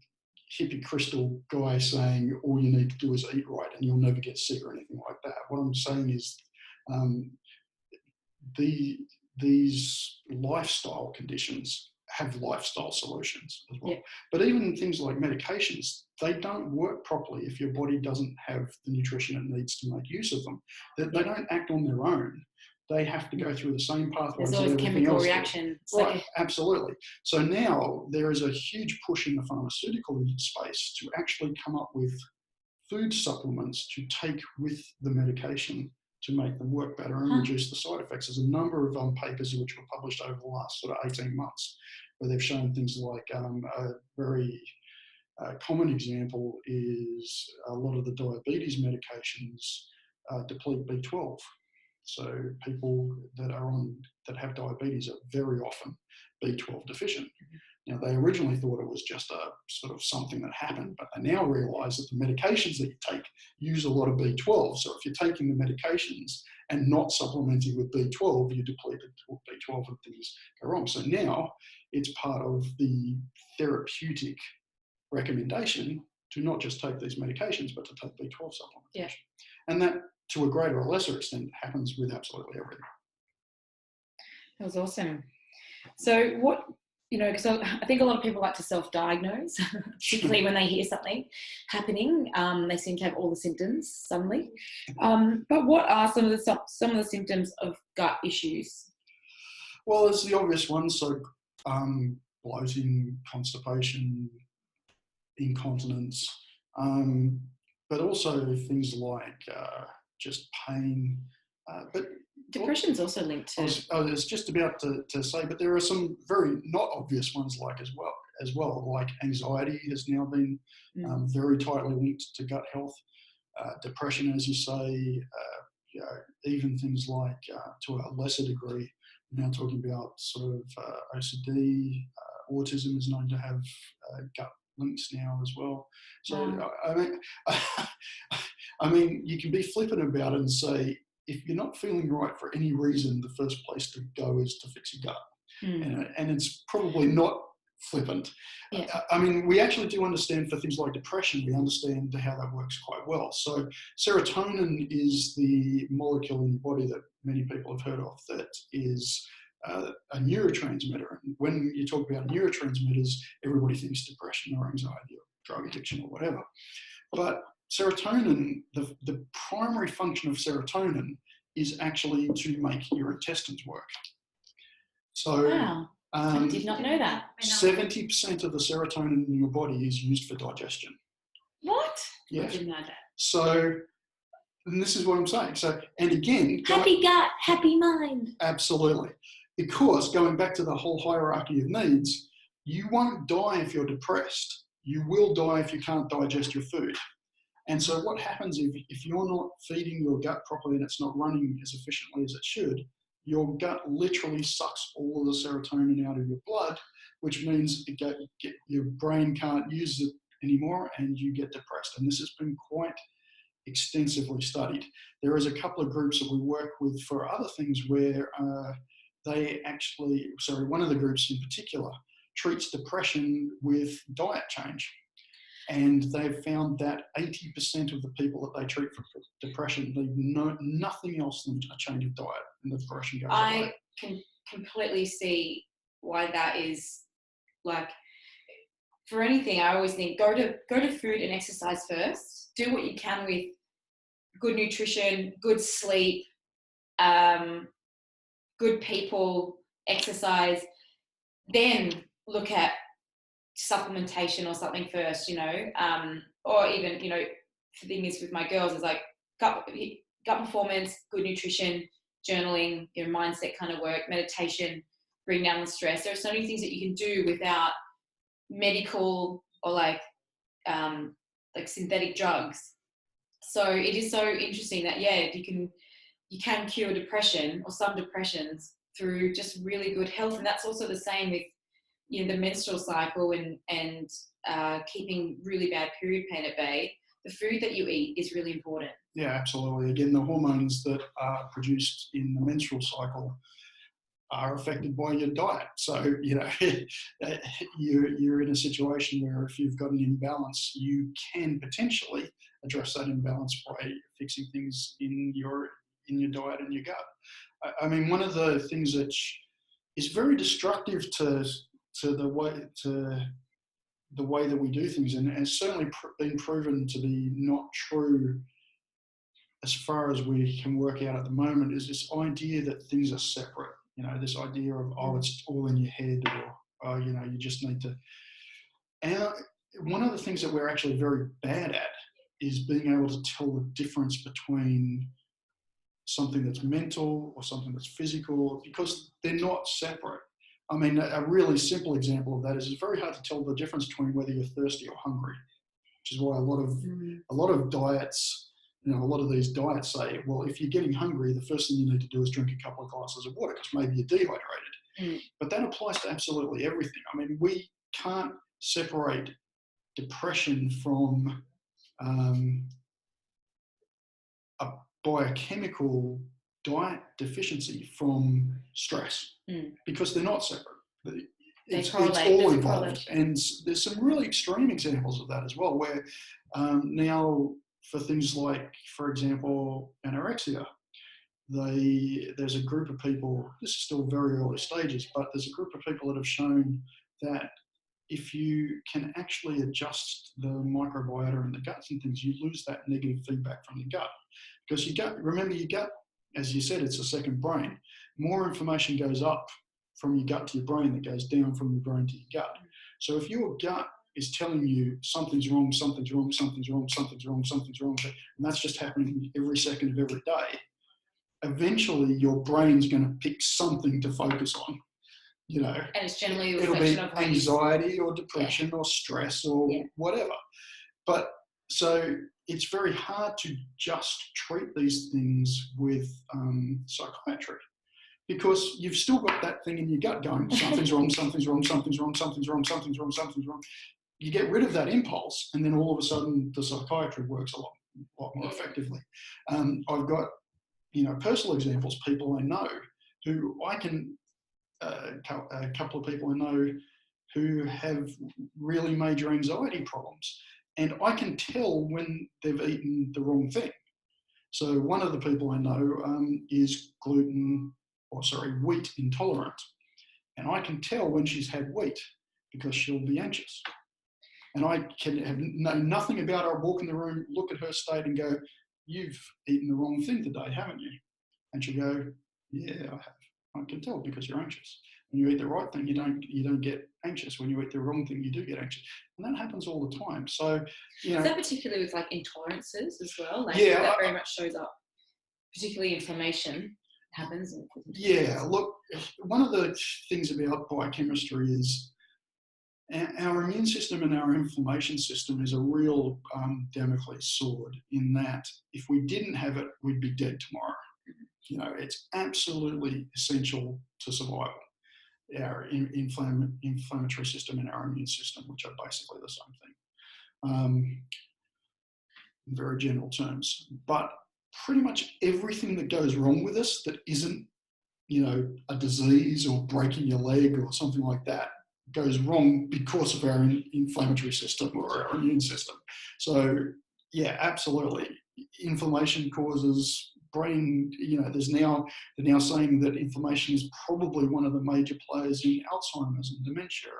hippie crystal guy saying all you need to do is eat right and you'll never get sick or anything like that. What I'm saying is these lifestyle conditions have lifestyle solutions as well. Yeah. But even things like medications, they don't work properly if your body doesn't have the nutrition it needs to make use of them. They don't act on their own. They have to go through the same pathways. There's always chemical reaction. Right, absolutely. So now there is a huge push in the pharmaceutical space to actually come up with food supplements to take with the medication to make them work better and reduce the side effects. There's a number of papers which were published over the last sort of 18 months where they've shown things like a very common example is a lot of the diabetes medications deplete B12. So people that have diabetes are very often B12 deficient. Now, they originally thought it was just a sort of something that happened, but they now realize that the medications that you take use a lot of B12. So if you're taking the medications and not supplementing with B12, you're depleted B12 and things go wrong. So now it's part of the therapeutic recommendation to not just take these medications, but to take B12 supplementation. Yeah. And that, to a greater or lesser extent, happens with absolutely everything. That was awesome. So what, because I think a lot of people like to self-diagnose, particularly when they hear something happening. They seem to have all the symptoms suddenly. But what are some of the symptoms of gut issues? Well, there's the obvious ones. So bloating, constipation, incontinence, but also things like just pain. But depression's also linked to. I was just about to say, but there are some very not obvious ones as well. Like anxiety has now been very tightly linked to gut health. Depression, as you say, even things like, to a lesser degree, now talking about sort of OCD, autism is known to have gut links now as well. So I mean, you can be flippant about it and say, if you're not feeling right for any reason, the first place to go is to fix your gut. And it's probably not flippant. Yeah. I mean, we actually do understand for things like depression, we understand how that works quite well. So serotonin is the molecule in your body that many people have heard of that is a neurotransmitter. And when you talk about neurotransmitters, everybody thinks depression or anxiety or drug addiction or whatever. But serotonin, the primary function of serotonin is actually to make your intestines work. So wow. I did not know that. 70% of the serotonin in your body is used for digestion. What? Yes. I didn't know that. So, and this is what I'm saying. So, and again, happy gut, happy mind. Absolutely. because going back to the whole hierarchy of needs, you won't die if you're depressed. You will die if you can't digest your food. And so what happens if you're not feeding your gut properly and it's not running as efficiently as it should, your gut literally sucks all of the serotonin out of your blood, which means your brain can't use it anymore and you get depressed. And this has been quite extensively studied. There is a couple of groups that we work with for other things where one of the groups in particular treats depression with diet change. And they've found that 80% of the people that they treat for depression need nothing else than a change of diet, and the depression goes away. I can completely see why that is. Like, for anything, I always think go to food and exercise first. Do what you can with good nutrition, good sleep, good people, exercise. Then look at supplementation or something first, or even, the thing is with my girls is like gut performance, good nutrition, journaling, mindset kind of work, meditation, bring down the stress. There are so many things that you can do without medical or like synthetic drugs. So it is so interesting that you can cure depression or some depressions through just really good health. And that's also the same with the menstrual cycle and keeping really bad period pain at bay. The food that you eat is really important. Yeah, absolutely. Again, the hormones that are produced in the menstrual cycle are affected by your diet. So, you're in a situation where if you've got an imbalance, you can potentially address that imbalance by fixing things in your diet and your gut. I mean, one of the things that is very destructive to the way that we do things, and it's certainly been proven to be not true as far as we can work out at the moment, is this idea that things are separate. This idea of, it's all in your head, or, you just need to. And one of the things that we're actually very bad at is being able to tell the difference between something that's mental or something that's physical, because they're not separate. I mean, a really simple example of that is it's very hard to tell the difference between whether you're thirsty or hungry, which is why a lot of diets, a lot of these diets say, well, if you're getting hungry, the first thing you need to do is drink a couple of glasses of water because maybe you're dehydrated. But that applies to absolutely everything. I mean, we can't separate depression from a biochemical diet deficiency from stress because they're not separate. It's all involved. And there's some really extreme examples of that as well, where now for things like, for example, anorexia, there's a group of people, this is still very early stages, but there's a group of people that have shown that if you can actually adjust the microbiota in the guts and things, you lose that negative feedback from the gut. Because remember your gut, as you said, it's a second brain. More information goes up from your gut to your brain than goes down from your brain to your gut. So if your gut is telling you something's wrong, something's wrong, something's wrong, something's wrong, something's wrong, and that's just happening every second of every day, eventually your brain's going to pick something to focus on. And it's generally a it'll reflection be of anxiety or depression or stress or whatever. But so it's very hard to just treat these things with psychiatry, because you've still got that thing in your gut going, something's wrong, something's wrong, something's wrong, something's wrong, something's wrong, something's wrong. You get rid of that impulse, and then all of a sudden the psychiatry works a lot more effectively. I've got, personal examples, people I know who I can, a couple of people I know who have really major anxiety problems, and I can tell when they've eaten the wrong thing. So one of the people I know is wheat intolerant, and I can tell when she's had wheat because she'll be anxious. And I can know nothing about her. I walk in the room, look at her state and go, "You've eaten the wrong thing today, haven't you?" And she'll go, "Yeah, I have." I can tell because you're anxious. When you eat the right thing, you don't get anxious. When you eat the wrong thing, you do get anxious. And that happens all the time. So, Is that particularly with like intolerances as well? That very much shows up, particularly inflammation. happens? Yeah, look, one of the things about biochemistry is our immune system and our inflammation system is a real Damocles sword, in that if we didn't have it, we'd be dead tomorrow. You know, it's absolutely essential to survival. Our inflammatory system and our immune system, which are basically the same thing, in very general terms. But pretty much everything that goes wrong with us that isn't, you know, a disease or breaking your leg or something like that, goes wrong because of our inflammatory system or our immune system. So yeah, absolutely. Inflammation causes brain, you know, they're now saying that inflammation is probably one of the major players in Alzheimer's and dementia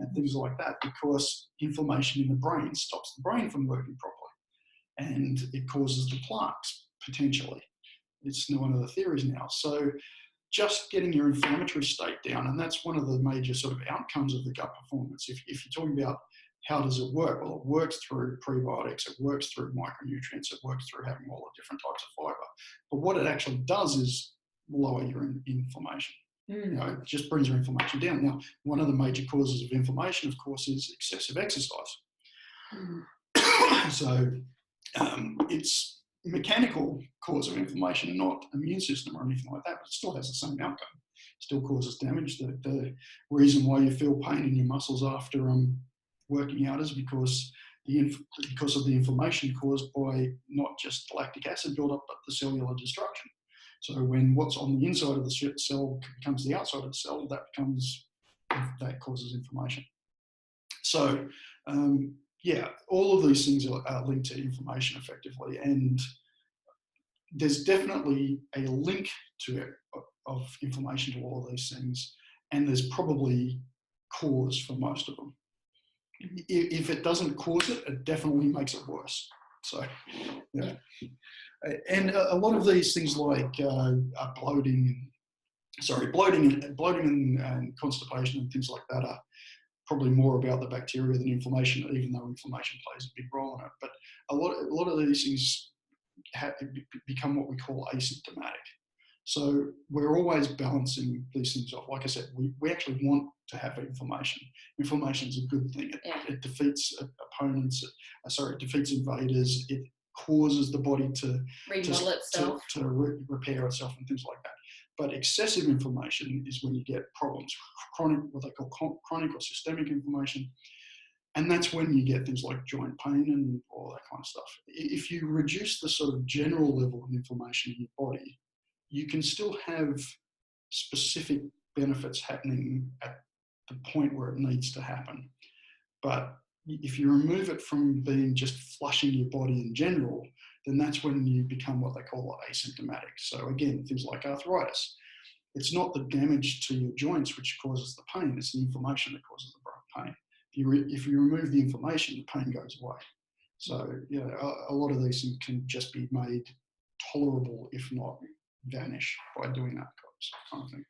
and things like that, because inflammation in the brain stops the brain from working properly, and it causes the plaques potentially. It's one of the theories now. So just getting your inflammatory state down, and that's one of the major sort of outcomes of the gut performance. If you're talking about how does it work, well, it works through prebiotics, it works through micronutrients, it works through having all the different types of fiber. But what it actually does is lower your inflammation. You know, it just brings your inflammation down. Now, one of the major causes of inflammation, of course, is excessive exercise. So it's mechanical cause of inflammation, not immune system or anything like that, but it still has the same outcome. It still causes damage. The reason why you feel pain in your muscles after working out is because of the inflammation caused by not just lactic acid buildup, but the cellular destruction. So when what's on the inside of the cell becomes the outside of the cell, that causes inflammation. So yeah, all of these things are linked to inflammation effectively, and there's definitely a link to it of inflammation to all of these things, and there's probably cause for most of them. If it doesn't cause it, it definitely makes it worse. So, yeah. And a lot of these things like bloating and constipation and things like that are probably more about the bacteria than inflammation, even though inflammation plays a big role in it. But a lot of these things become what we call asymptomatic. So we're always balancing these things off. Like I said, we actually want to have inflammation. Inflammation is a good thing. It defeats opponents. It defeats invaders. It causes the body to remodel itself, to repair itself and things like that. But excessive inflammation is when you get problems, what they call chronic or systemic inflammation. And that's when you get things like joint pain and all that kind of stuff. If you reduce the sort of general level of inflammation in your body, you can still have specific benefits happening at the point where it needs to happen. But if you remove it from being just flushing your body in general, then that's when you become what they call asymptomatic. So again, things like arthritis. It's not the damage to your joints which causes the pain, it's the inflammation that causes the pain. If you remove the inflammation, the pain goes away. So yeah, a lot of these things can just be made tolerable, if not vanish, by doing that kind of thing.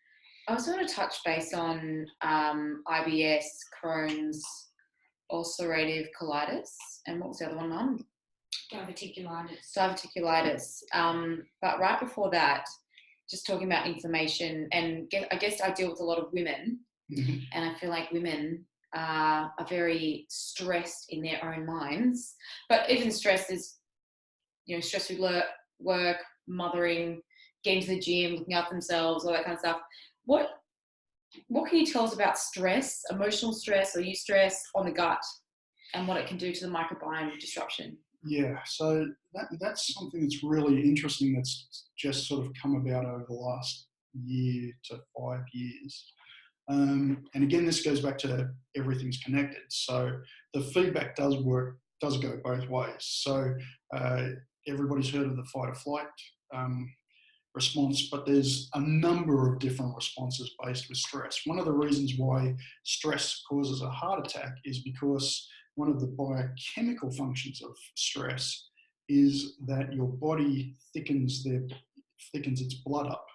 I also want to touch base on IBS, Crohn's, ulcerative colitis, and what was the other one, Mum? Diverticulitis. But right before that, just talking about inflammation, and I guess I deal with a lot of women, and I feel like women are very stressed in their own minds. But even stress is, stress with work, mothering, getting to the gym, looking after themselves, all that kind of stuff. What can you tell us about stress, emotional stress or eustress on the gut, and what it can do to the microbiome disruption? Yeah, so that's something that's really interesting that's just sort of come about over the last year to 5 years. And again, this goes back to everything's connected. So the feedback does go both ways. So everybody's heard of the fight or flight response, but there's a number of different responses based with stress. One of the reasons why stress causes a heart attack is because one of the biochemical functions of stress is that your body thickens its blood up.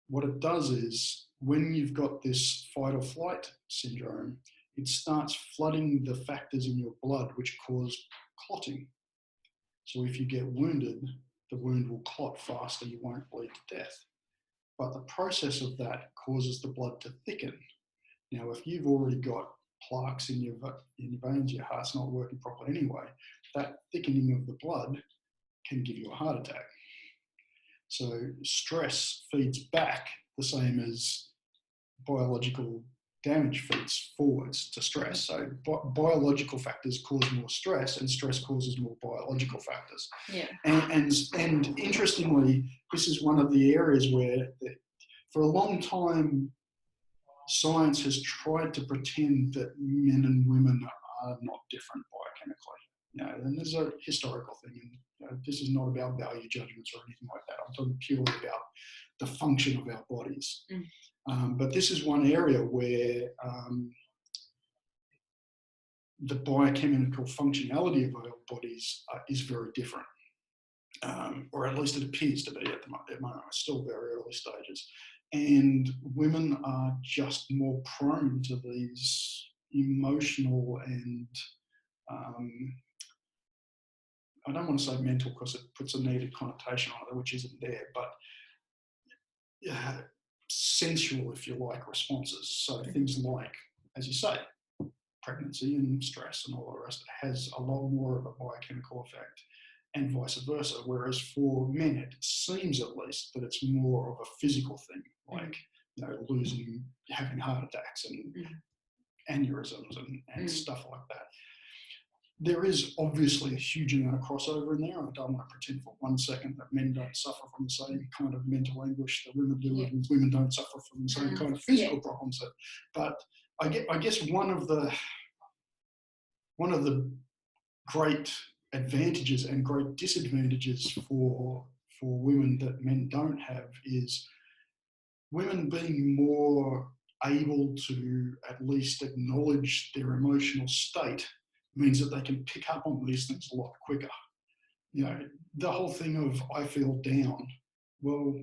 What it does is, when you've got this fight or flight syndrome, it starts flooding the factors in your blood which cause clotting. So if you get wounded, the wound will clot faster, you won't bleed to death. but the process of that causes the blood to thicken. Now, if you've already got plaques in your veins, your heart's not working properly anyway, that thickening of the blood can give you a heart attack. So stress feeds back the same as biological damage feeds forwards to stress. So biological factors cause more stress, and stress causes more biological factors. Yeah. And interestingly, this is one of the areas where, for a long time, science has tried to pretend that men and women are not different biochemically. And there's a historical thing. And this is not about value judgments or anything like that. I'm talking purely about the function of our bodies. But this is one area where the biochemical functionality of our bodies is very different, or at least it appears to be at the moment. It's still very early stages. And women are just more prone to these emotional and, I don't want to say mental because it puts a negative connotation on it, which isn't there, but sensual, if you like, responses. So things like, as you say, pregnancy and stress and all the rest has a lot more of a biochemical effect, and vice versa. Whereas for men, it seems at least that it's more of a physical thing, like having heart attacks and aneurysms and stuff like that. There is obviously a huge amount of crossover in there. I don't want to pretend for 1 second that men don't suffer from the same kind of mental anguish that women do, and women don't suffer from the same kind of physical problems. But I guess one of the great advantages and great disadvantages for women that men don't have is women being more able to at least acknowledge their emotional state means that they can pick up on these things a lot quicker. The whole thing of I feel down, well,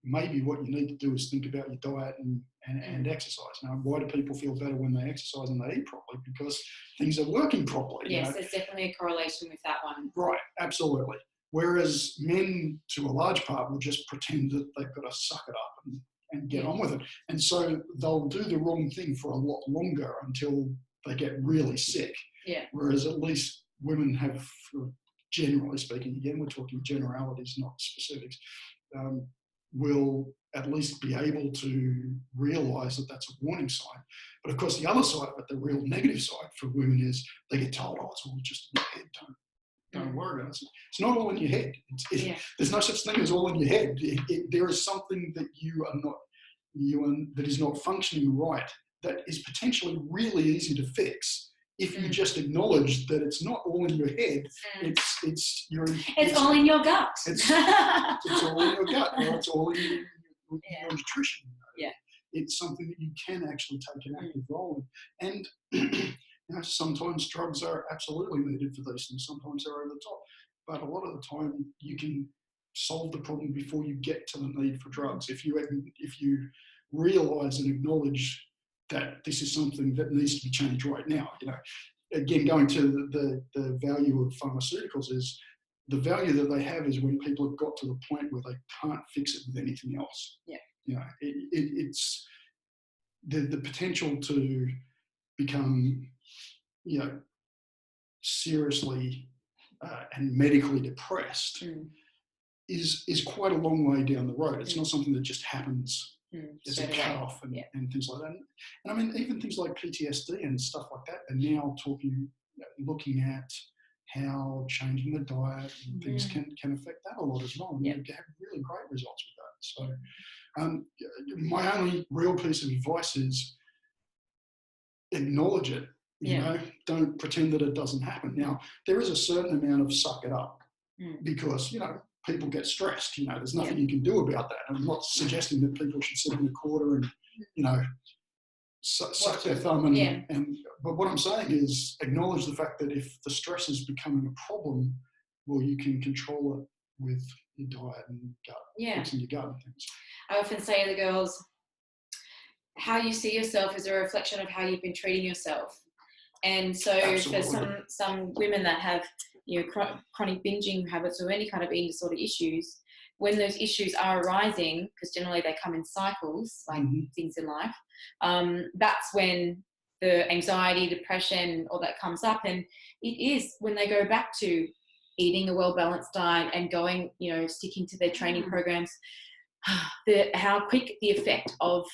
maybe what you need to do is think about your diet and exercise. Now, why do people feel better when they exercise and they eat properly? Because things are working properly. Yes, there's definitely a correlation with that one. Right, absolutely. Whereas men, to a large part, will just pretend that they've got to suck it up and get on with it. And so they'll do the wrong thing for a lot longer until they get really sick. Yeah. Whereas at least women have, generally speaking, again, we're talking generalities, not specifics, will at least be able to realise that that's a warning sign. But of course, the other side of it, the real negative side for women, is they get told, oh, it's all just in your head, don't worry about it. It's not all in your head. There's no such thing as all in your head. There is something that that is not functioning right that is potentially really easy to fix if you just acknowledge that it's not all in your head. It's all in your gut. It's all in your gut, or it's all in your nutrition. Yeah. It's something that you can actually take an active role in. And sometimes drugs are absolutely needed for these things. Sometimes they're over the top. But a lot of the time, you can solve the problem before you get to the need for drugs. If you realise and acknowledge that this is something that needs to be changed right now. Again, going to the value of pharmaceuticals, is the value that they have is when people have got to the point where they can't fix it with anything else. Yeah. It's the potential to become, seriously and medically depressed is quite a long way down the road. It's not something that just happens. It's a cut-off and things like that. And I mean, even things like PTSD and stuff like that are now looking at how changing the diet and things can affect that a lot as well. And you have really great results with that. So my only real piece of advice is acknowledge it. Don't pretend that it doesn't happen. Now, there is a certain amount of suck it up because, people get stressed. There's nothing you can do about that. I'm not suggesting that people should sit in a corner and, suck their thumb. But what I'm saying is acknowledge the fact that if the stress is becoming a problem, well, you can control it with your diet and gut, fixing your gut and things. I often say to the girls, how you see yourself is a reflection of how you've been treating yourself. And so Absolutely. For some women that have chronic binging habits or any kind of eating disorder issues, when those issues are arising, because generally they come in cycles, like things in life, that's when the anxiety, depression, all that comes up. And it is when they go back to eating a well-balanced diet and going, sticking to their training programs, how quick the effect of,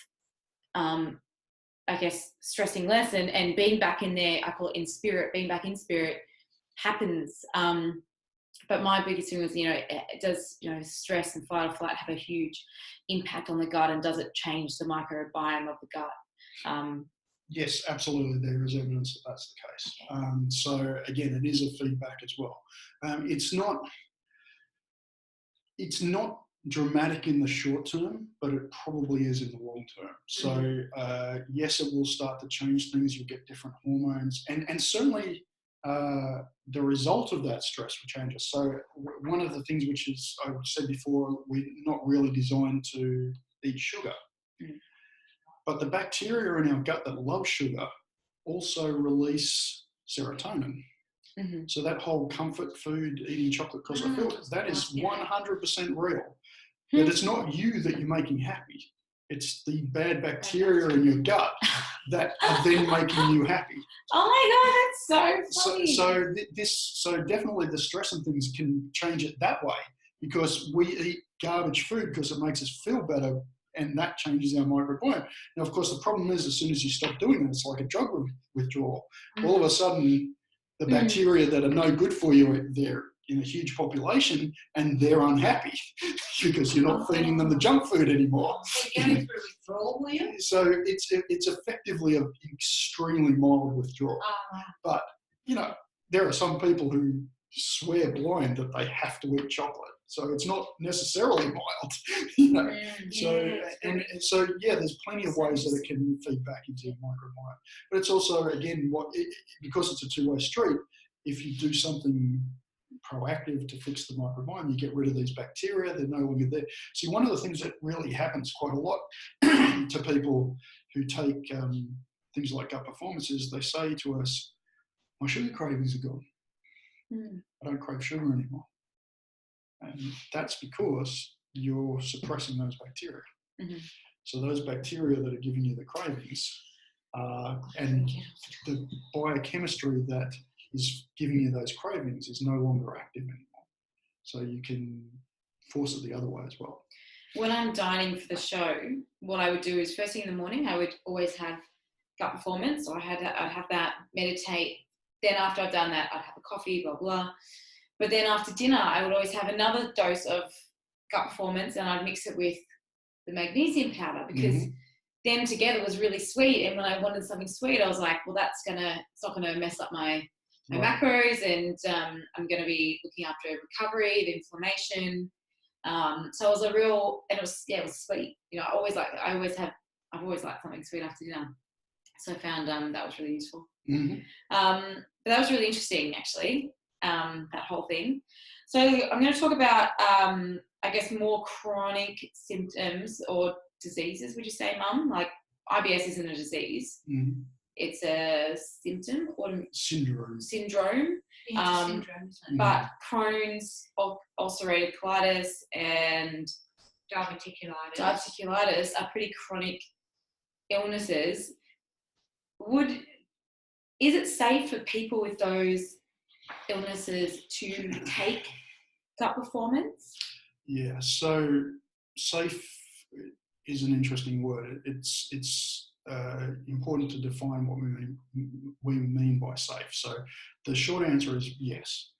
I guess, stressing less and being back in there, I call it in spirit, being back in spirit happens. But my biggest thing was, does, stress and fight or flight have a huge impact on the gut, and does it change the microbiome of the gut? Yes, absolutely. There is evidence that that's the case. So again, it is a feedback as well. It's not dramatic in the short term, but it probably is in the long term. So yes, it will start to change things. You'll get different hormones, and certainly the result of that stress will change us. So one of the things which is, I said before, we're not really designed to eat sugar. But the bacteria in our gut that love sugar also release serotonin. So that whole comfort food, eating chocolate because I feel it, that is 100% real. But it's not you that you're making happy. It's the bad bacteria in your gut that are then making you happy. Oh my God, that's so funny. So definitely the stress and things can change it that way, because we eat garbage food because it makes us feel better, and that changes our microbiome. Now, of course, the problem is as soon as you stop doing it, it's like a drug withdrawal. All of a sudden, the bacteria that are no good for you, they're in a huge population and they're unhappy because you're not feeding them the junk food anymore. So it's effectively an extremely mild withdrawal. But, there are some people who swear blind that they have to eat chocolate. So it's not necessarily mild, So there's plenty of ways that it can feed back into your microbiome. But it's also, again, because it's a two-way street, if you do something proactive to fix the microbiome, you get rid of these bacteria, they're no longer there. See, one of the things that really happens quite a lot to people who take things like gut performance is they say to us, my sugar cravings are gone. I don't crave sugar anymore. And that's because you're suppressing those bacteria. So those bacteria that are giving you the cravings and the biochemistry that is giving you those cravings is no longer active anymore. So you can force it the other way as well. When I'm dining for the show, what I would do is first thing in the morning, I would always have gut performance. So I'd have that, meditate. Then after I've done that, I'd have a coffee, blah, blah. But then after dinner, I would always have another dose of gut performance, and I'd mix it with the magnesium powder, because them together was really sweet. And when I wanted something sweet, I was like, well, it's not going to mess up my macros, and I'm going to be looking after recovery, the inflammation. So it was it was sweet. I've always liked something sweet after dinner. So I found that was really useful. But that was really interesting, actually, that whole thing. So I'm going to talk about, I guess, more chronic symptoms or diseases, would you say, Mum? Like IBS isn't a disease. It's a symptom or syndrome. Syndrome, But Crohn's, ulcerative colitis, and diverticulitis are pretty chronic illnesses. Is it safe for people with those illnesses to take gut performance? Yeah, so safe is an interesting word. It's important to define what we mean by safe. So the short answer is yes.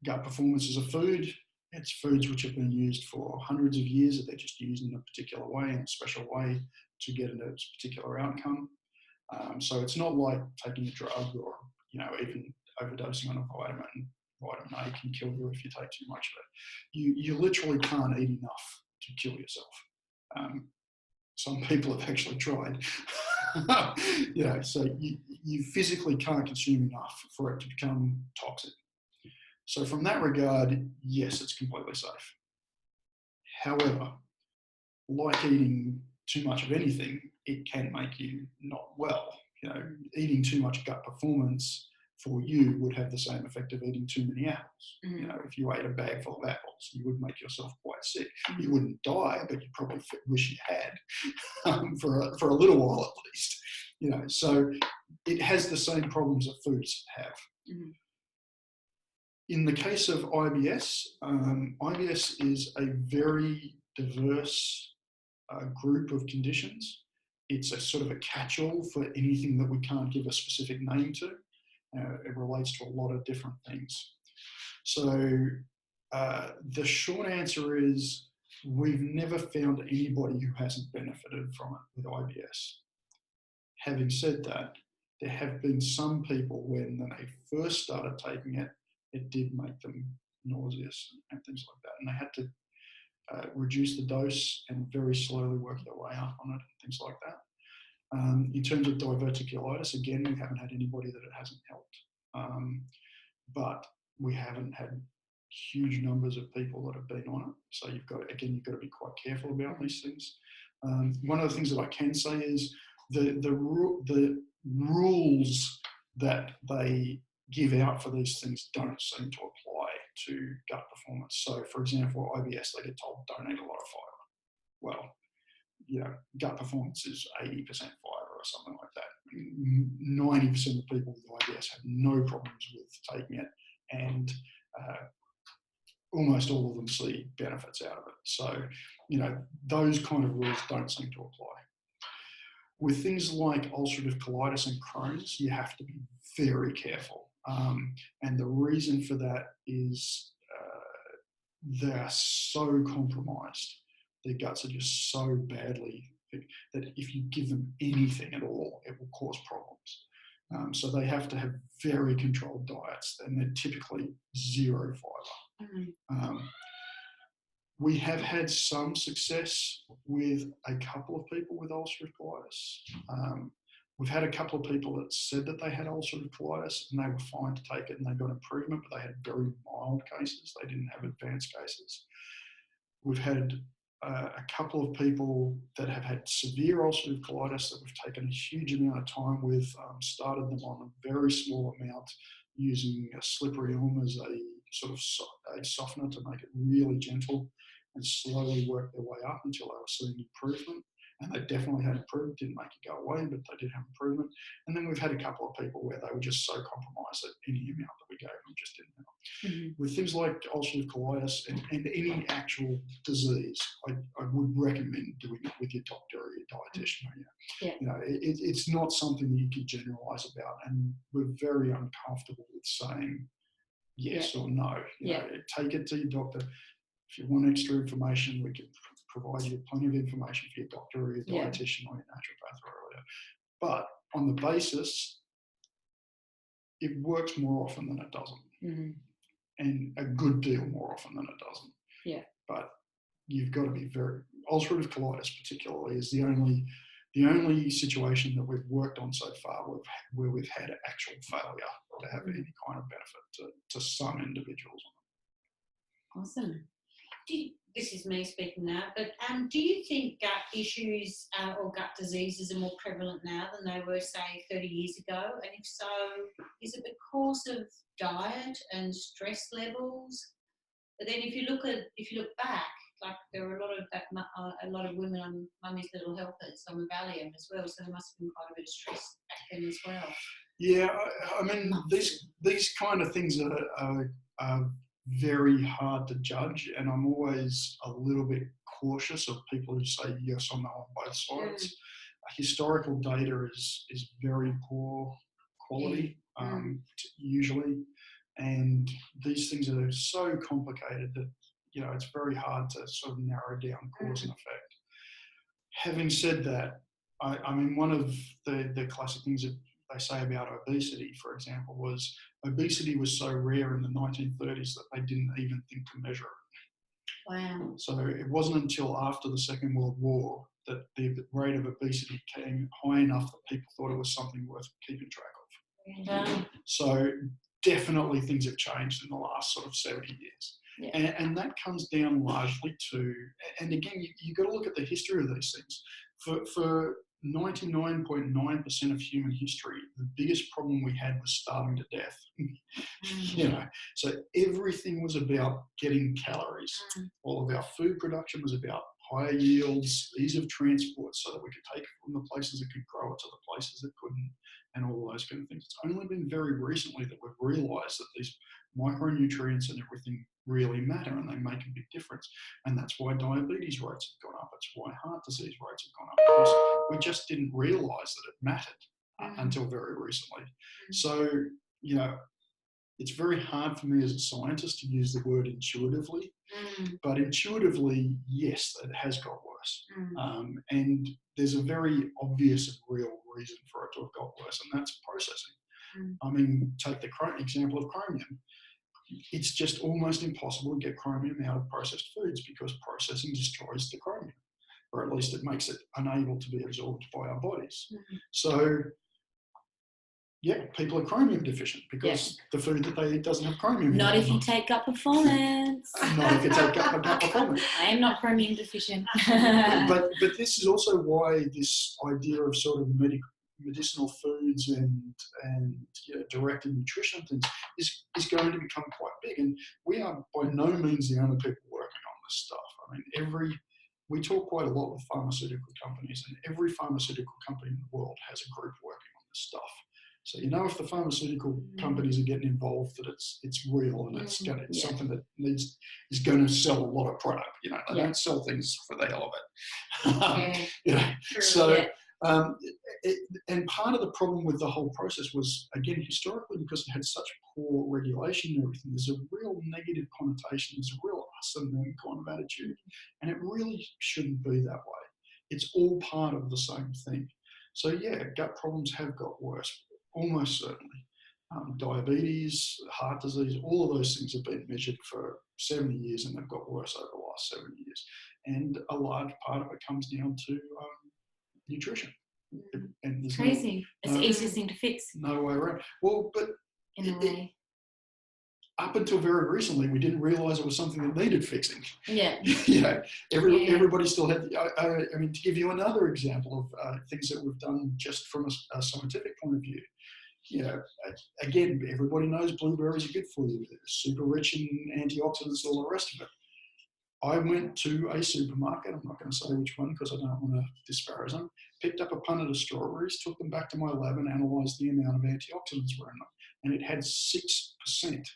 Gut performance is a food. It's foods which have been used for hundreds of years. They're just used in a particular way, in a special way, to get a particular outcome. So it's not like taking a drug or even overdosing on a vitamin. Vitamin A can kill you if you take too much of it. You literally can't eat enough to kill yourself. Some people have actually tried. So you physically can't consume enough for it to become toxic. So from that regard, yes, it's completely safe. However, like eating too much of anything, it can make you not well. Eating too much gut performance for you would have the same effect of eating too many apples. You know, if you ate a bag full of apples, you would make yourself quite sick. You wouldn't die, but you probably wish you had for a little while at least. You know, so it has the same problems that foods have. In the case of IBS, IBS is a very diverse group of conditions. It's a sort of a catch-all for anything that we can't give a specific name to. It relates to a lot of different things. So the short answer is we've never found anybody who hasn't benefited from it with IBS. Having said that, there have been some people when they first started taking it, it did make them nauseous and things like that. And they had to reduce the dose and very slowly work their way up on it, things like that. In terms of diverticulitis, again, we haven't had anybody that it hasn't helped. But we haven't had huge numbers of people that have been on it. So you've got to be quite careful about these things. One of the things that I can say is the rules that they give out for these things don't seem to apply to gut performance. So, for example, IBS, they get told don't eat a lot of fibre. Well, you know, gut performance is 80% fibre or something like that. 90% of people with IBS have no problems with taking it, and almost all of them see benefits out of it. So, you know, those kind of rules don't seem to apply. With things like ulcerative colitis and Crohn's, you have to be very careful. And the reason for that is they're so compromised. Their guts are just so badly that if you give them anything at all, it will cause problems. So they have to have very controlled diets, and they're typically zero fibre. We have had some success with a couple of people with ulcerative colitis. We've had a couple of people that said that they had ulcerative colitis and they were fine to take it and they got improvement, but they had very mild cases. They didn't have advanced cases. We've had a couple of people that have had severe ulcerative colitis that we've taken a huge amount of time with, started them on a very small amount using a slippery elm as a sort of a softener to make it really gentle, and slowly work their way up until they were seeing improvement. And they definitely had improvement, didn't make it go away, but they did have improvement. And then we've had a couple of people where they were just so compromised that any amount that we gave them just didn't help. With things like ulcerative colitis and any actual disease, I would recommend doing it with your doctor or your dietitian. You know, it's not something that you can generalise about, and we're very uncomfortable with saying yes or no. You know, take it to your doctor. If you want extra information, we can provide you plenty of information for your doctor or your dietitian or your naturopath or whatever. But on the basis, it works more often than it doesn't, and a good deal more often than it doesn't. But you've got to be very ulcerative colitis, particularly, is the only situation that we've worked on so far where we've had actual failure to have any kind of benefit to some individuals. Awesome. This is me speaking now, but do you think gut issues or gut diseases are more prevalent now than they were, say, 30 years ago? And if so, is it because of diet and stress levels? But then if you look back, like there were a lot of women on Mummy's Little Helpers on the Valium as well, so there must have been quite a bit of stress back then as well. Yeah, I mean, these kind of things are very hard to judge, and I'm always a little bit cautious of people who say yes or no on both sides. Historical data is very poor quality, usually, and these things are so complicated that, you know, it's very hard to sort of narrow down cause and effect. Having said that, I mean, one of the classic things that they say about obesity, for example, was obesity was so rare in the 1930s that they didn't even think to measure it. Wow. So it wasn't until after the Second World War that the rate of obesity came high enough that people thought it was something worth keeping track of. So definitely things have changed in the last sort of 70 years. And that comes down largely to, and again, you've got to look at the history of these things. For 99.9% of human history, the biggest problem we had was starving to death. You know, so everything was about getting calories. All of our food production was about higher yields, ease of transport, so that we could take it from the places that could grow it to the places that couldn't, and all those kind of things. It's only been very recently that we've realised that these micronutrients and everything really matter, and they make a big difference. And that's why diabetes rates have gone up. It's why heart disease rates have gone up, because we just didn't realise that it mattered until very recently. So, you know, it's very hard for me as a scientist to use the word intuitively, but intuitively, yes, it has got worse. And there's a very obvious and real reason for it to have got worse, and that's processing. I mean, take the example of chromium. It's just almost impossible to get chromium out of processed foods because processing destroys the chromium, or at least it makes it unable to be absorbed by our bodies. So, yeah, people are chromium deficient because the food that they eat doesn't have chromium. Not if you take Gut Performance. Not if you take Gut Performance. I am not chromium deficient. but this is also why this idea of sort of medicinal foods and directed nutrition things is going to become quite big. And we are by no means the only people working on this stuff. I mean, we talk quite a lot with pharmaceutical companies, and every pharmaceutical company in the world has a group working on this stuff. So you know, if the pharmaceutical companies are getting involved, that it's real and it's something that is going to sell a lot of product. You know, they don't sell things for the hell of it. You know, so. And part of the problem with the whole process was, again, historically, because it had such poor regulation and everything, there's a real negative connotation, there's a real us and them kind of attitude, and it really shouldn't be that way. It's all part of the same thing. So yeah, gut problems have got worse, almost certainly. Diabetes, heart disease, all of those things have been measured for 70 years and they've got worse over the last 70 years. And a large part of it comes down to nutrition. And it's crazy. It's the easiest thing to fix. No way around. Well, but in a way, up until very recently, we didn't realise it was something that needed fixing. Yeah. You know, everybody still had. I mean, to give you another example of things that we've done just from a scientific point of view. You know, again, everybody knows blueberries are good for you. They're super rich in antioxidants, all the rest of it. I went to a supermarket, I'm not going to say which one because I don't want to disparage them, picked up a punnet of strawberries, took them back to my lab and analysed the amount of antioxidants were in them. And it had 6%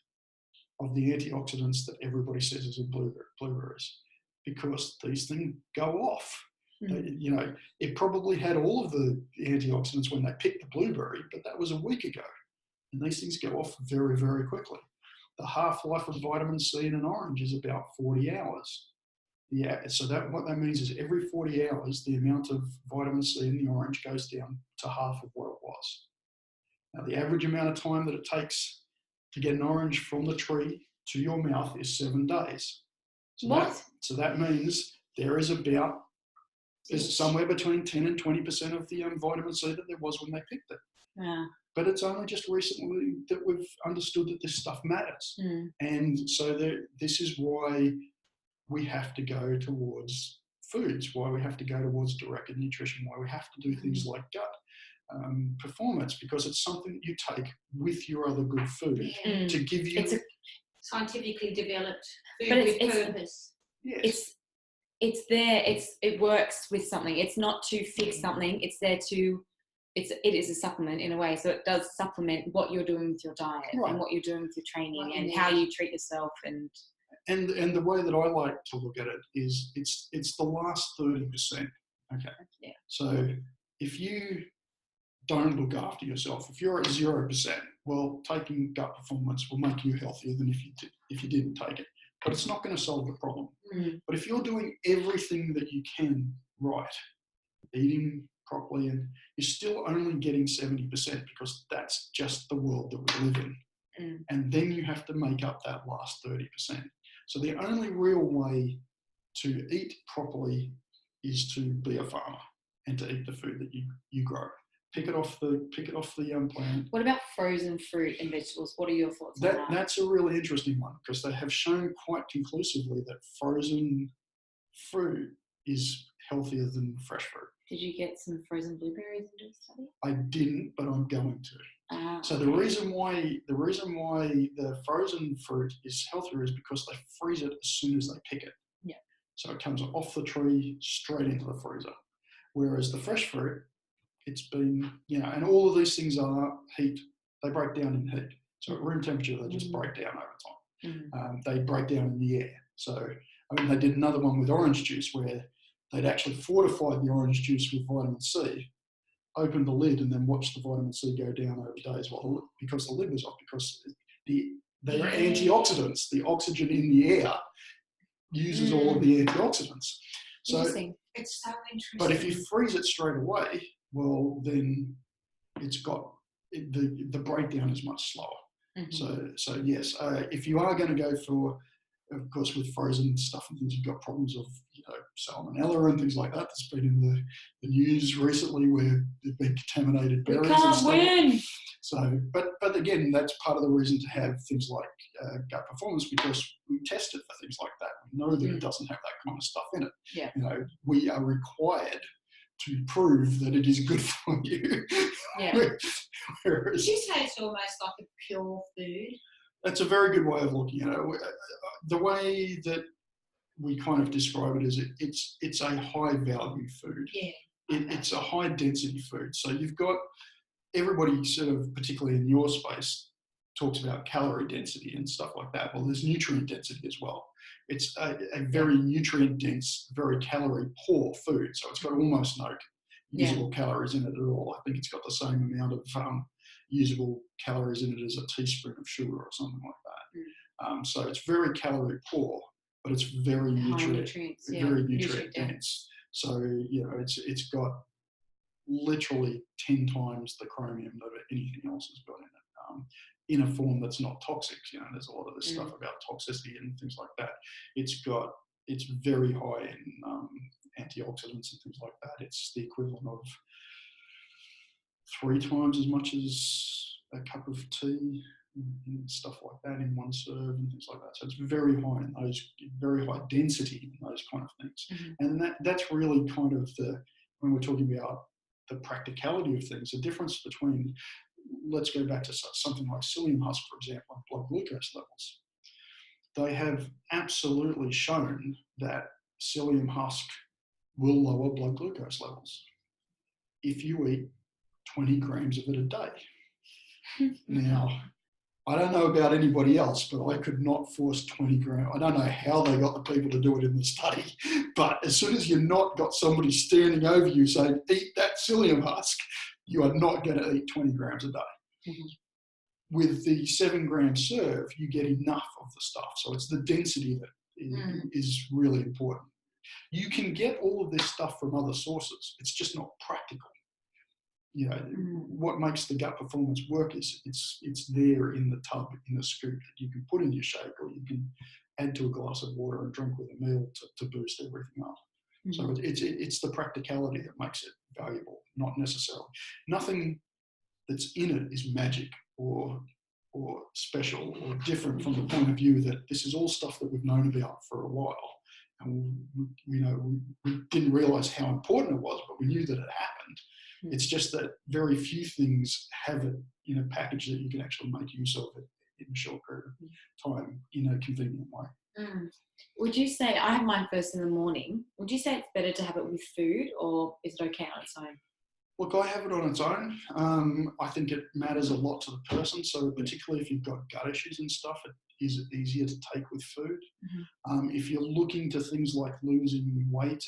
of the antioxidants that everybody says is in blueberries, because these things go off. You know, it probably had all of the antioxidants when they picked the blueberry, but that was a week ago. And these things go off very, very quickly. The half-life of vitamin C in an orange is about 40 hours. Yeah, so what that means is every 40 hours, the amount of vitamin C in the orange goes down to half of what it was. Now, the average amount of time that it takes to get an orange from the tree to your mouth is 7 days. So that means there's somewhere between 10 and 20% of the vitamin C that there was when they picked it. Yeah. But it's only just recently that we've understood that this stuff matters. And so this is why we have to go towards foods, why we have to go towards directed nutrition, why we have to do things like gut performance, because it's something that you take with your other good food to give you... It's a scientifically developed food with purpose. Yes. It's there, it works with something. It's not to fix something, it's there to... It is a supplement in a way, so it does supplement what you're doing with your diet and what you're doing with your training and how you treat yourself. And the way that I like to look at it is it's the last 30%. Okay. Yeah. So if you don't look after yourself, if you're at 0%, well, taking gut performance will make you healthier than if you didn't take it. But it's not going to solve the problem. But if you're doing everything that you can right, eating properly, and you're still only getting 70% because that's just the world that we live in. And then you have to make up that last 30%. So the only real way to eat properly is to be a farmer and to eat the food that you grow. Pick it off the plant. What about frozen fruit and vegetables? What are your thoughts on that? That's a really interesting one, because they have shown quite conclusively that frozen fruit is healthier than fresh fruit. Did you get some frozen blueberries into the study? I didn't, but I'm going to. So Okay. the reason why the frozen fruit is healthier is because they freeze it as soon as they pick it. Yeah. So it comes off the tree straight into the freezer. Whereas the fresh fruit, it's been, and all of these things are heat. They break down in heat. So at room temperature, they just break down over time. They break down in the air. So, they did another one with orange juice where they'd actually fortified the orange juice with vitamin C, opened the lid, and then watched the vitamin C go down over days because the lid was off, because they're antioxidants. The oxygen in the air uses all of the antioxidants. So, Interesting. It's so interesting. but if you freeze it straight away, well, then it's got the breakdown is much slower. So yes, if you are going to go for, of course, with frozen stuff and things, you've got problems of salmonella and things like that. That's been in the news recently, where there've been contaminated berries. We can't win. So, but again, that's part of the reason to have things like gut performance, because we test it for things like that. We know that it doesn't have that kind of stuff in it. Yeah. We are required to prove that it is good for you. Yeah. Would you say it's almost like a pure food? That's a very good way of looking at it. The way that we kind of describe it is it's a high value food. Yeah. It's a high density food. So you've got everybody sort of, particularly in your space, talks about calorie density and stuff like that. Well, there's nutrient density as well. It's a very nutrient dense, very calorie poor food. So it's got almost no usable calories in it at all. I think it's got the same amount of usable calories in it as a teaspoon of sugar or something like that. So it's very calorie poor, but it's very nutrient dense. So it's got literally 10 times the chromium that anything else has got in it, in a form that's not toxic. There's a lot of this stuff about toxicity and things like that. It's very high in antioxidants and things like that. It's the equivalent of 3 times as much as a cup of tea and stuff like that in one serve and things like that. So it's very high in those, very high density in those kind of things. And that's really kind of when we're talking about the practicality of things, the difference between, let's go back to something like psyllium husk, for example, and blood glucose levels. They have absolutely shown that psyllium husk will lower blood glucose levels if you eat 20 grams of it a day. Now, I don't know about anybody else, but I could not force 20 grams. I don't know how they got the people to do it in the study, but as soon as you've not got somebody standing over you saying, eat that psyllium husk, you are not going to eat 20 grams a day. With the 7 gram serve, you get enough of the stuff. So it's the density that is really important. You can get all of this stuff from other sources. It's just not practical. What makes the gut performance work is it's there in the tub, in the scoop that you can put in your shake, or you can add to a glass of water and drink with a meal to boost everything up. So it's the practicality that makes it valuable, not necessarily. Nothing that's in it is magic or special or different from the point of view that this is all stuff that we've known about for a while. And we didn't realise how important it was, but we knew that it happened. It's just that very few things have it in a package that you can actually make use of it in a short period of time in a convenient way. Would you say, I have mine first in the morning, would you say it's better to have it with food, or is it okay on its own? Look, I have it on its own. I think it matters a lot to the person. So particularly if you've got gut issues and stuff, it is easier to take with food. If you're looking to things like losing weight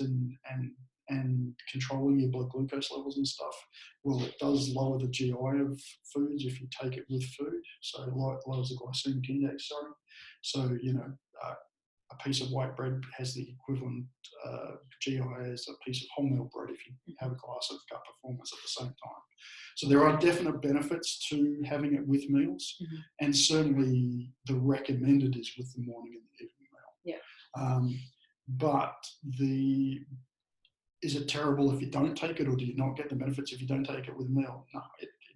and controlling your blood glucose levels and stuff, well, it does lower the GI of foods if you take it with food. So it lowers the glycemic index, So, a piece of white bread has the equivalent GI as a piece of wholemeal bread if you have a glass of gut performance at the same time. So there are definite benefits to having it with meals, and certainly the recommended is with the morning and the evening meal. But is it terrible if you don't take it, or do you not get the benefits if you don't take it with a meal? No,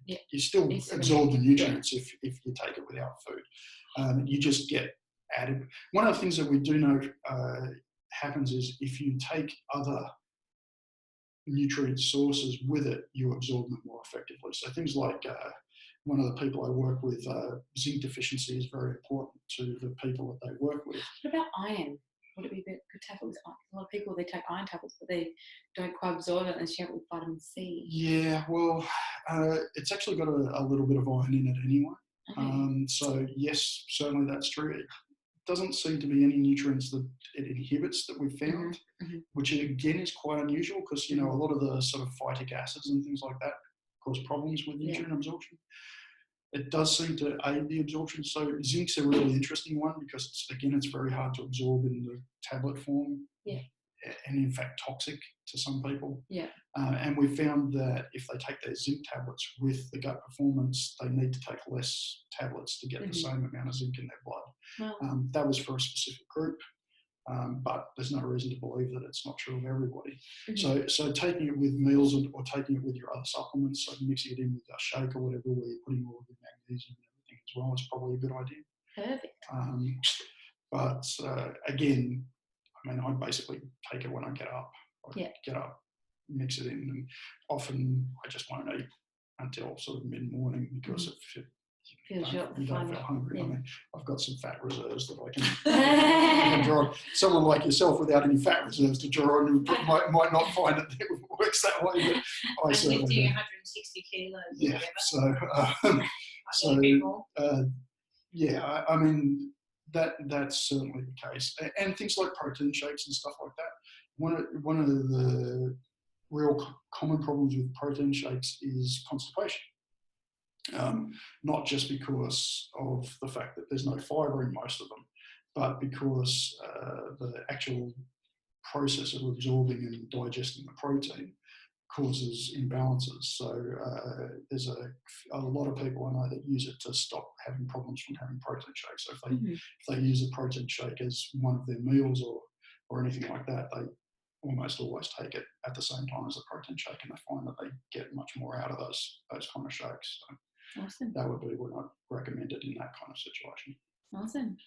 you still absorb the nutrients if you take it without food. You just get added. One of the things that we do know happens is if you take other nutrient sources with it, you absorb them more effectively. So things like one of the people I work with, zinc deficiency is very important to the people that they work with. What about iron? Would it be good to have it with iron? A lot of people, they take iron tablets, but they don't quite absorb it unless you have it with vitamin C. Yeah, well, it's actually got a little bit of iron in it anyway. Okay. So yes, certainly that's true. It doesn't seem to be any nutrients that it inhibits that we've found, which again is quite unusual because, you know, a lot of the sort of phytic acids and things like that cause problems with nutrient absorption. It does seem to aid the absorption. So zinc's a really interesting one because, it's very hard to absorb in the tablet form. Yeah. And in fact toxic to some people. Yeah. And we found that if they take their zinc tablets with the gut performance, they need to take less tablets to get the same amount of zinc in their blood. Wow. That was for a specific group, but there's no reason to believe that it's not true of everybody. So taking it with meals or taking it with your other supplements, so mixing it in with a shake or whatever, where you're putting all of the magnesium and everything as well, is probably a good idea. Perfect. But again, I mean, I basically take it when I get up. Get up, mix it in, and often I just won't eat until sort of mid-morning because if you don't feel hungry. I mean, I've got some fat reserves that I can draw on. Someone like yourself without any fat reserves to draw on might not find it works that way, but I certainly lifting do. 160 kilos. Yeah, I mean, that's certainly the case. And things like protein shakes and stuff like that. One of the real common problems with protein shakes is constipation. Not just because of the fact that there's no fibre in most of them, but because the actual process of absorbing and digesting the protein causes imbalances. So there's a lot of people I know that use it to stop having problems from having protein shakes. So if they use a protein shake as one of their meals or anything like that, they almost always take it at the same time as a protein shake, and they find that they get much more out of those kind of shakes. So awesome. That would be what I'd recommend it in that kind of situation. Awesome.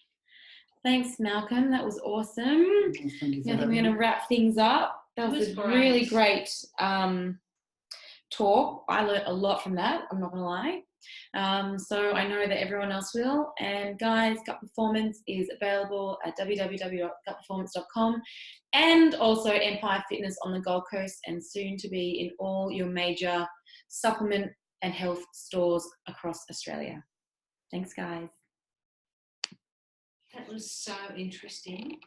Thanks, Malcolm. That was awesome. Well, thank you for I think having we're going to me. wrap things up. That was a really great talk. I learned a lot from that, I'm not going to lie. So I know that everyone else will. And guys, Gut Performance is available at www.gutperformance.com and also Empire Fitness on the Gold Coast and soon to be in all your major supplement and health stores across Australia. Thanks, guys. That was so interesting.